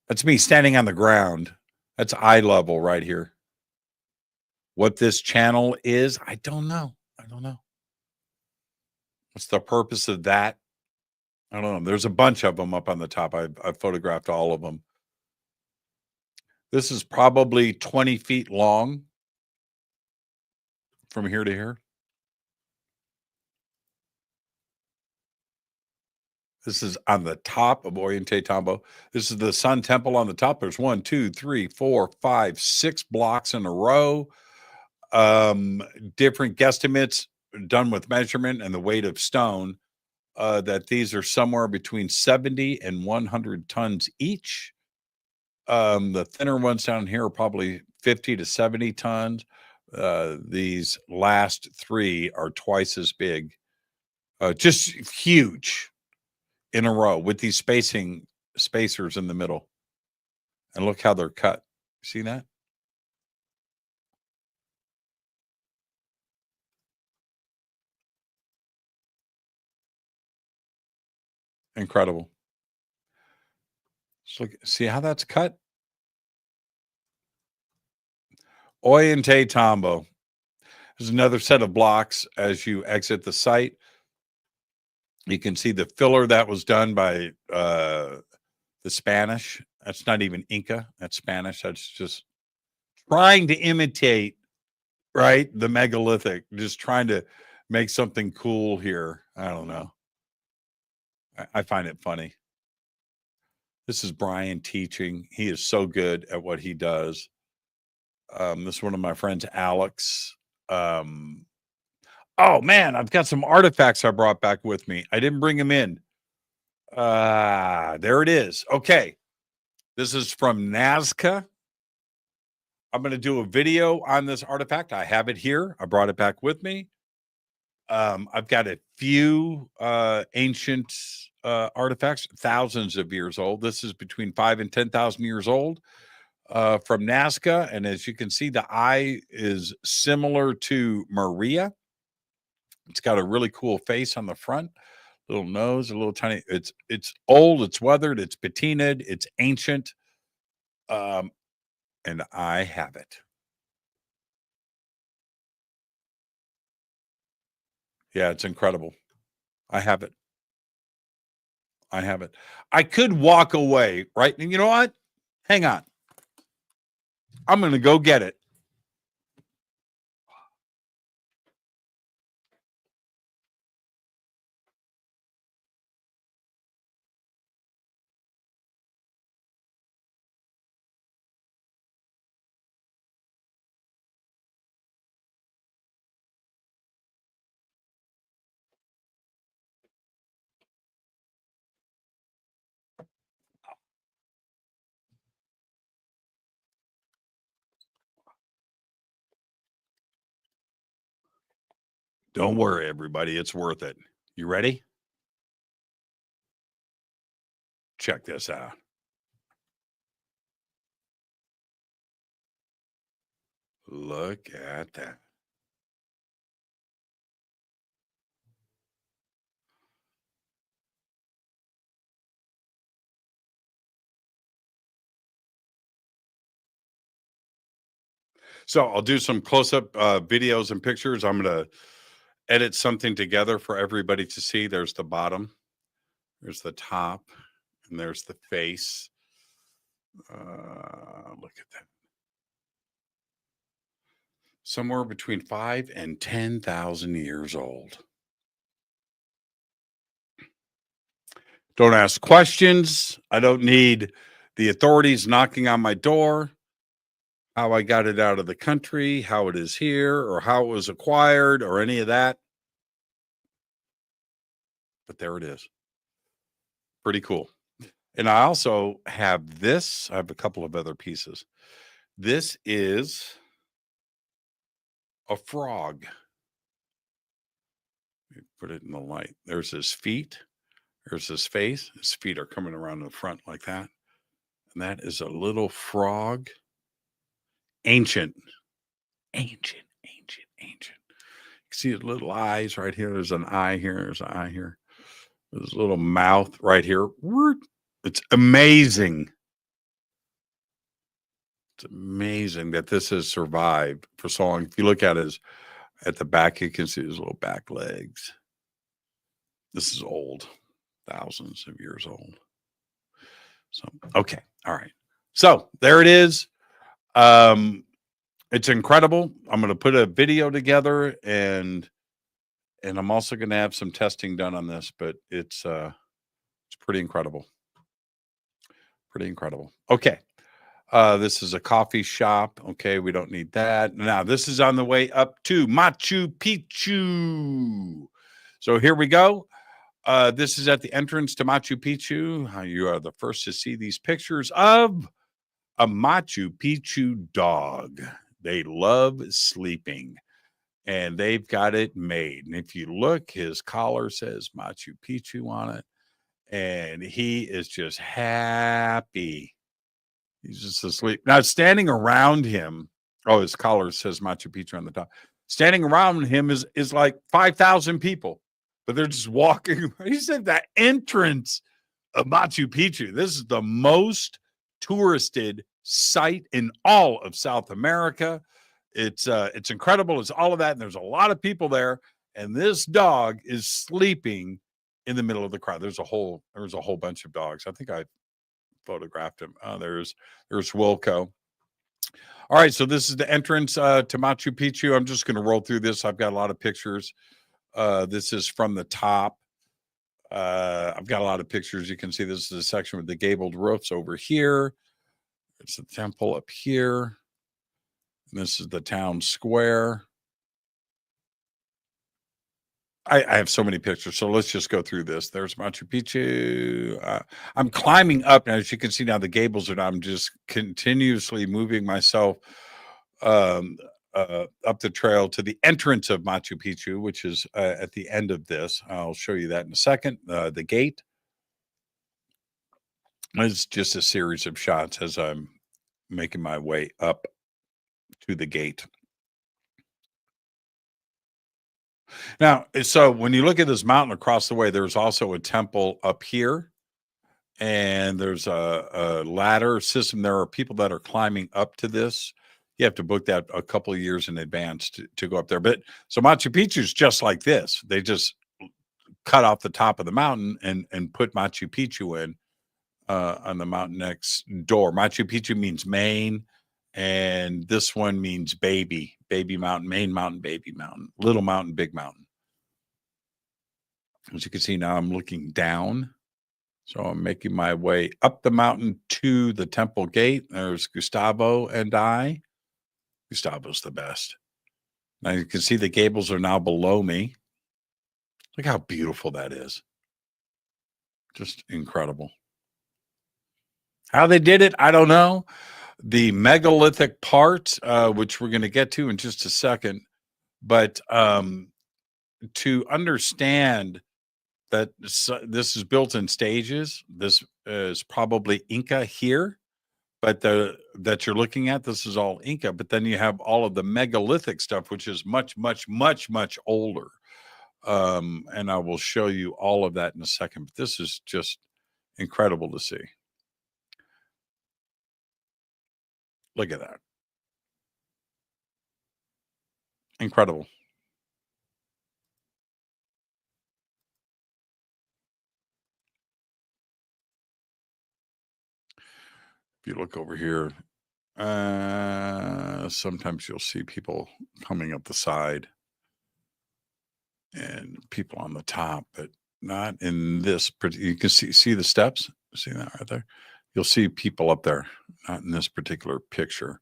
[SPEAKER 5] That's me standing on the ground. That's eye level right here. What this channel is, I don't know. I don't know. What's the purpose of that? I don't know. There's a bunch of them up on the top. I've photographed all of them. This is probably 20 feet long from here to here. This is on the top of Ollantaytambo. This is the Sun Temple on the top. There's 1, 2, 3, 4, 5, 6 blocks in a row. Different guesstimates done with measurement and the weight of stone, that these are somewhere between 70 and 100 tons each. The thinner ones down here are probably 50 to 70 tons. These last 3 are twice as big. Just huge in a row with these spacers in the middle. And look how they're cut. See that? Incredible. Just look, see how that's cut? Ollantaytambo. There's another set of blocks as you exit the site. You can see the filler that was done by the Spanish. That's not even Inca. That's Spanish. That's just trying to imitate, right, the megalithic. Just trying to make something cool here. I don't know. I find it funny. This is Brian teaching. He is so good at what he does. This is one of my friends, Alex. Oh, man, I've got some artifacts I brought back with me. I didn't bring them in. There it is. Okay. This is from Nazca. I'm going to do a video on this artifact. I have it here. I brought it back with me. I've got a few ancient artifacts, thousands of years old. This is between 5,000 and 10,000 years old, from Nazca. And as you can see, the eye is similar to Maria. It's got a really cool face on the front, little nose, a little tiny. It's old, it's weathered, it's patinaed, it's ancient. And I have it. Yeah, it's incredible. I have it. I have it. I could walk away, right? And you know what? Hang on. I'm going to go get it. Don't worry, everybody. It's worth it. You ready? Check this out. Look at that. So I'll do some close-up videos and pictures. I'm going to edit something together for everybody to see. There's the bottom. There's the top. And there's the face. Look at that. Somewhere between 5 and 10,000 years old. Don't ask questions. I don't need the authorities knocking on my door. How I got it out of the country, how it is here, or how it was acquired, or any of that. But there it is. Pretty cool. And I also have this. I have a couple of other pieces. This is a frog. Put it in the light. There's his feet. There's his face. His feet are coming around in the front like that. And that is a little frog. Ancient. You see his little eyes right here. There's an eye here. There's an eye here. There's a little mouth right here. It's amazing. It's amazing that this has survived for so long. If you look at his at the back, you can see his little back legs. This is old, thousands of years old. So, okay. All right. So there it is. It's incredible. I'm going to put a video together and I'm also going to have some testing done on this, but it's pretty incredible. Pretty incredible. Okay. This is a coffee shop. Okay. We don't need that. Now this is on the way up to Machu Picchu. So here we go. This is at the entrance to Machu Picchu. You are the first to see these pictures of a Machu Picchu dog. They love sleeping and they've got it made. And if you look, his collar says Machu Picchu on it and he is just happy. He's just asleep. Now standing around him, oh, his collar says Machu Picchu on the top. Standing around him is like 5,000 people, but they're just walking. He said the entrance of Machu Picchu. This is the most touristed site in all of South America. It's incredible. It's all of that. And there's a lot of people there. And this dog is sleeping in the middle of the crowd. There's a whole bunch of dogs. I think I photographed him. There's Wilco. All right. So this is the entrance to Machu Picchu. I'm just going to roll through this. I've got a lot of pictures. This is from the top. I've got a lot of pictures. You can see this is a section with the gabled roofs over here. It's the temple up here. And this is the town square. I have so many pictures, so let's just go through this. There's Machu Picchu. I'm climbing up now. As you can see now, the gables are down. I'm just continuously moving myself up the trail to the entrance of Machu Picchu, which is at the end of this. I'll show you that in a second. The gate. It's just a series of shots as I'm making my way up to the gate. Now, so when you look at this mountain across the way, there's also a temple up here, and there's a ladder system. There are people that are climbing up to this. You have to book that a couple of years in advance to go up there. But so Machu Picchu is just like this. They just cut off the top of the mountain and put Machu Picchu in on the mountain next door. Machu Picchu means main, and this one means baby mountain, main mountain, baby mountain, little mountain, big mountain. As you can see now, I'm looking down. So I'm making my way up the mountain to the temple gate. There's Gustavo and I. Gustavo's the best. Now you can see the gables are now below me. Look how beautiful that is. Just incredible. How they did it, I don't know. The megalithic part, which we're going to get to in just a second, but to understand that this is built in stages. This is probably Inca here, but that you're looking at, this is all Inca. But then you have all of the megalithic stuff, which is much, much, much, much older. And I will show you all of that in a second. But this is just incredible to see. Look at that. Incredible. If you look over here, sometimes you'll see people coming up the side and people on the top, but not in this. You can see the steps. See that right there? You'll see people up there, not in this particular picture.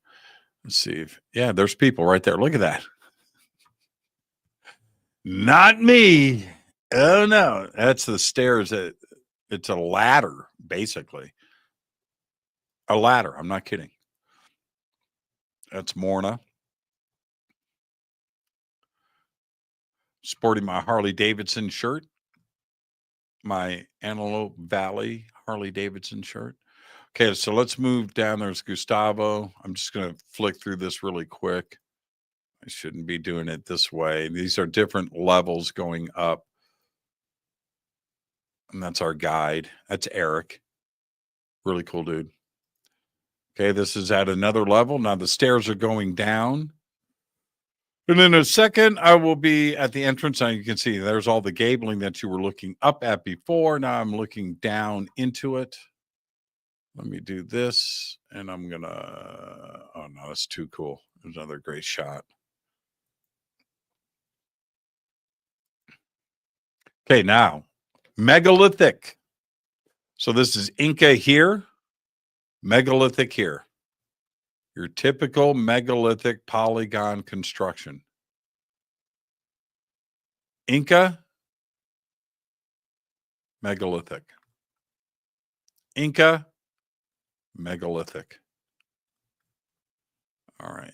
[SPEAKER 5] Let's see if, yeah, there's people right there. Look at that. Not me. Oh no, that's the stairs. It's a ladder, basically. A ladder. I'm not kidding. That's Morna. Sporting my Harley Davidson shirt. My Antelope Valley Harley Davidson shirt. Okay, so let's move down. There's Gustavo. I'm just going to flick through this really quick. I shouldn't be doing it this way. These are different levels going up. And that's our guide. That's Eric. Really cool dude. Okay, this is at another level. Now the stairs are going down. And in a second, I will be at the entrance. Now you can see there's all the gabling that you were looking up at before. Now I'm looking down into it. Let me do this. And I'm going to, oh no, that's too cool. There's another great shot. Okay, now megalithic. So this is Inca here, megalithic here. Your typical megalithic polygon construction. Inca, megalithic. Inca, megalithic. All right.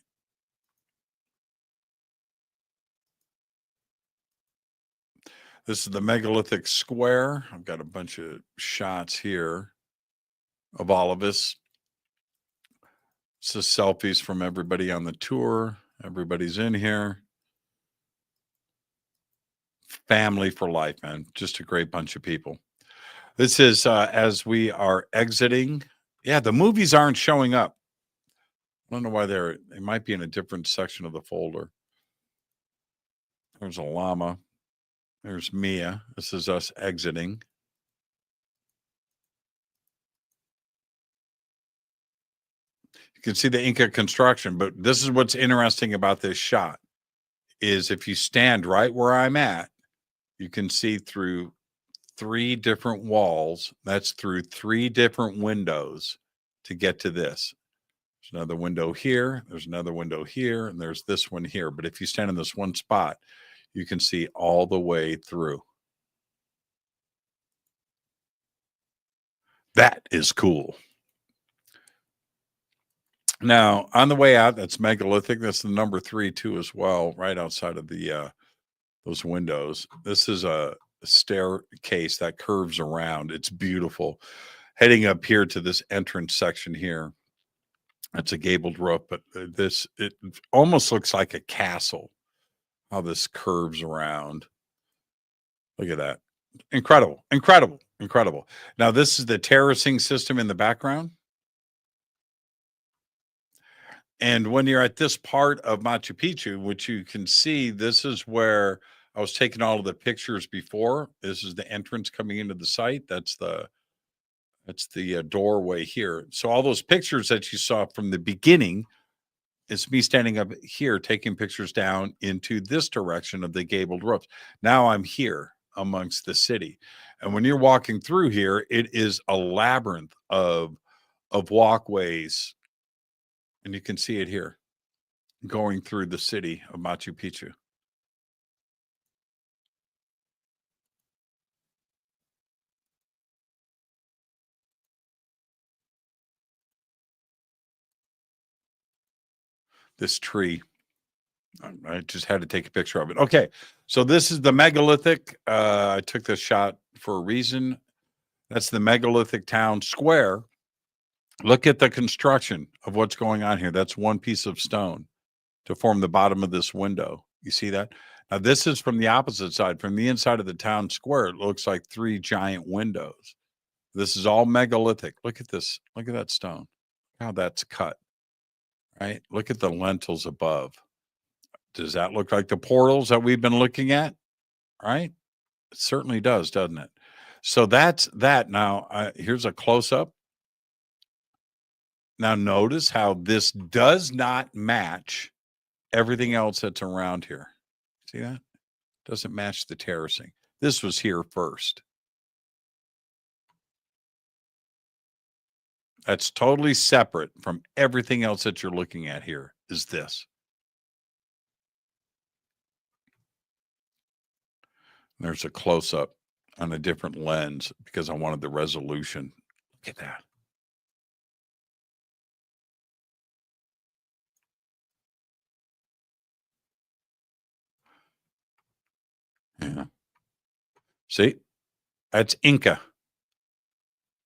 [SPEAKER 5] This is the megalithic square. I've got a bunch of shots here of all of us. It's the selfies from everybody on the tour. Everybody's in here. Family for life, man. Just a great bunch of people. This is as we are exiting. Yeah, the movies aren't showing up. I don't know why they might be in a different section of the folder. There's a llama. There's Mia. This is us exiting. You can see the Inca construction, but this is what's interesting about this shot is if you stand right where I'm at, you can see through 3 different walls. That's through 3 different windows to get to this. There's another window here. There's another window here. And there's this one here. But if you stand in this one spot, you can see all the way through. That is cool. Now, on the way out, that's megalithic. That's the number 3 too as well, right outside of the those windows. This is a staircase that curves around. It's beautiful. Heading up here to this entrance section here. That's a gabled roof, but it almost looks like a castle. How this curves around. Look at that. Incredible, incredible, incredible. Now, this is the terracing system in the background. And when you're at this part of Machu Picchu, which you can see, this is where I was taking all of the pictures before. This is the entrance coming into the site. That's the doorway here. So all those pictures that you saw from the beginning, it's me standing up here taking pictures down into this direction of the gabled roofs. Now I'm here amongst the city. And when you're walking through here, it is a labyrinth of walkways. And you can see it here going through the city of Machu Picchu. This tree. I just had to take a picture of it. Okay, so this is the megalithic. I took this shot for a reason. That's the megalithic town square. Look at the construction of what's going on here. That's one piece of stone to form the bottom of this window. You see that? Now, this is from the opposite side. From the inside of the town square, it looks like 3 giant windows. This is all megalithic. Look at this. Look at that stone. How that's cut. Right? Look at the lentils above. Does that look like the portals that we've been looking at? Right? It certainly does, doesn't it? So that's that. Now, here's a close-up. Now notice how this does not match everything else that's around here. See that? Doesn't match the terracing. This was here first. That's totally separate from everything else that you're looking at here is this. There's a close-up on a different lens because I wanted the resolution. Look at that. Yeah. See? That's Inca.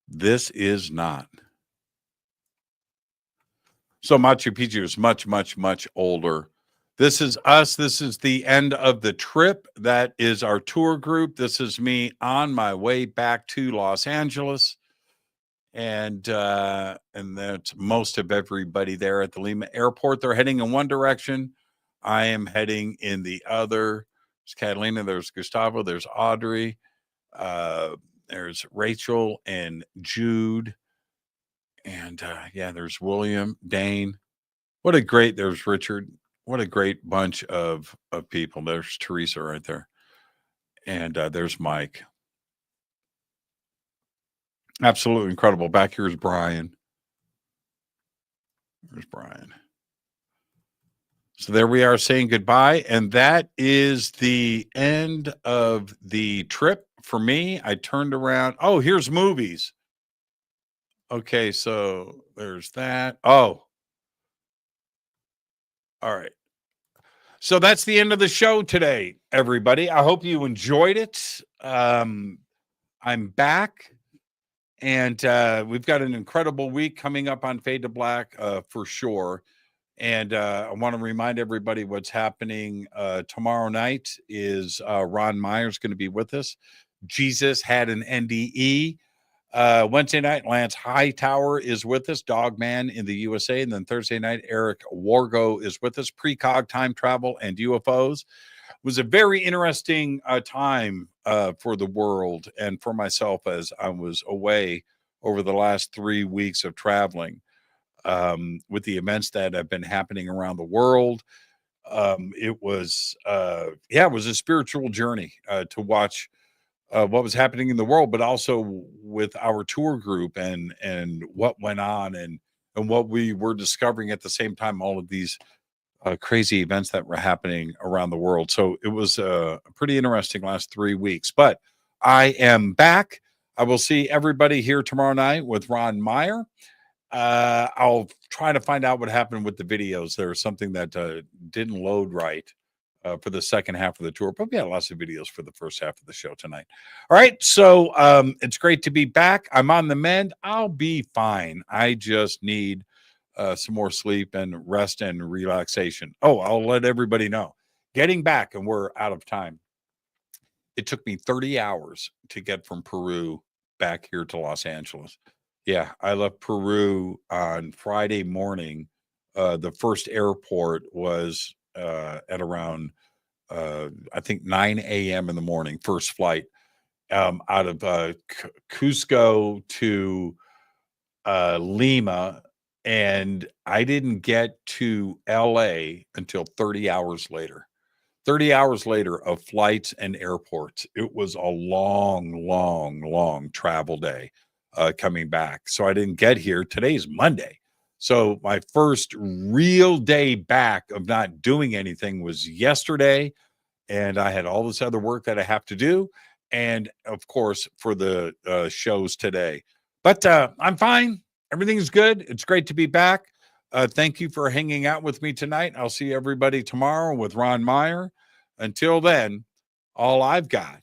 [SPEAKER 5] This is not. So Machu Picchu is much, much, much older. This is us. This is the end of the trip. That is our tour group. This is me on my way back to Los Angeles. And that's most of everybody there at the Lima airport. They're heading in one direction. I am heading in the other. There's Catalina, there's Gustavo, there's Audrey, there's Rachel and Jude. And yeah, there's William, Dane. There's Richard. What a great bunch of people. There's Teresa right there. And there's Mike. Absolutely incredible. Back here is Brian. There's Brian. So there we are saying goodbye. And that is the end of the trip for me. I turned around. Oh, here's movies. Okay, so there's that. Oh. All right. So that's the end of the show today, everybody. I hope you enjoyed it. I'm back. And we've got an incredible week coming up on Fade to Black for sure. And I want to remind everybody what's happening tomorrow night is Ron Meyer's going to be with us. Jesus had an NDE. Wednesday night, Lance Hightower is with us, Dogman in the USA. And then Thursday night, Eric Wargo is with us, Precog, Time Travel, and UFOs. It was a very interesting time for the world and for myself as I was away over the last 3 weeks of traveling with the events that have been happening around the world. It was a spiritual journey to watch what was happening in the world, but also with our tour group and what went on and what we were discovering at the same time, all of these crazy events that were happening around the world. So it was a pretty interesting last 3 weeks, but I am back. I will see everybody here tomorrow night with Ron Meyer. I'll try to find out what happened with the videos. There was something that didn't load right for the second half of the tour, but we had lots of videos for the first half of the show tonight. All right. So it's great to be back. I'm on the mend. I'll be fine. I just need some more sleep and rest and relaxation. Oh, I'll let everybody know. Getting back, and we're out of time. It took me 30 hours to get from Peru back here to Los Angeles. Yeah, I left Peru on Friday morning. The first airport was at around, I think, 9 a.m. in the morning, first flight out of Cusco to Lima. And I didn't get to LA until 30 hours later. 30 hours later of flights and airports. It was a long, long, long travel day coming back. So I didn't get here. Today's Monday. So my first real day back of not doing anything was yesterday. And I had all this other work that I have to do. And of course, for the shows today. But I'm fine. Everything's good. It's great to be back. Thank you for hanging out with me tonight. I'll see everybody tomorrow with Ron Meyer. Until then, all I've got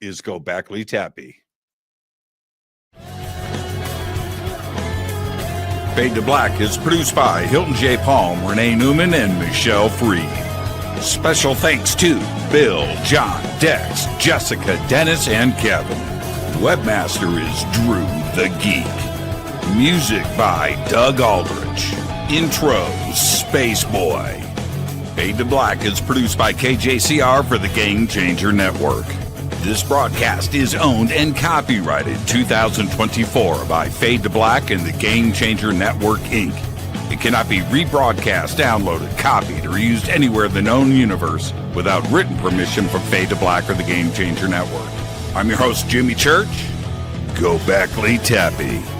[SPEAKER 5] is go back, Lee Tappy. Fade to Black is produced by Hilton J. Palm, Renee Newman, and Michelle Freed. Special thanks to Bill, John, Dex, Jessica, Dennis, and Kevin. Webmaster is Drew the Geek. Music by Doug Aldrich. Intro, Space Boy. Fade to Black is produced by KJCR for the Game Changer Network. This broadcast is owned and copyrighted 2024 by Fade to Black and the Game Changer Network, Inc. It cannot be rebroadcast, downloaded, copied, or used anywhere in the known universe without written permission from Fade to Black or the Game Changer Network. I'm your host, Jimmy Church. Go back, Lee Tappy.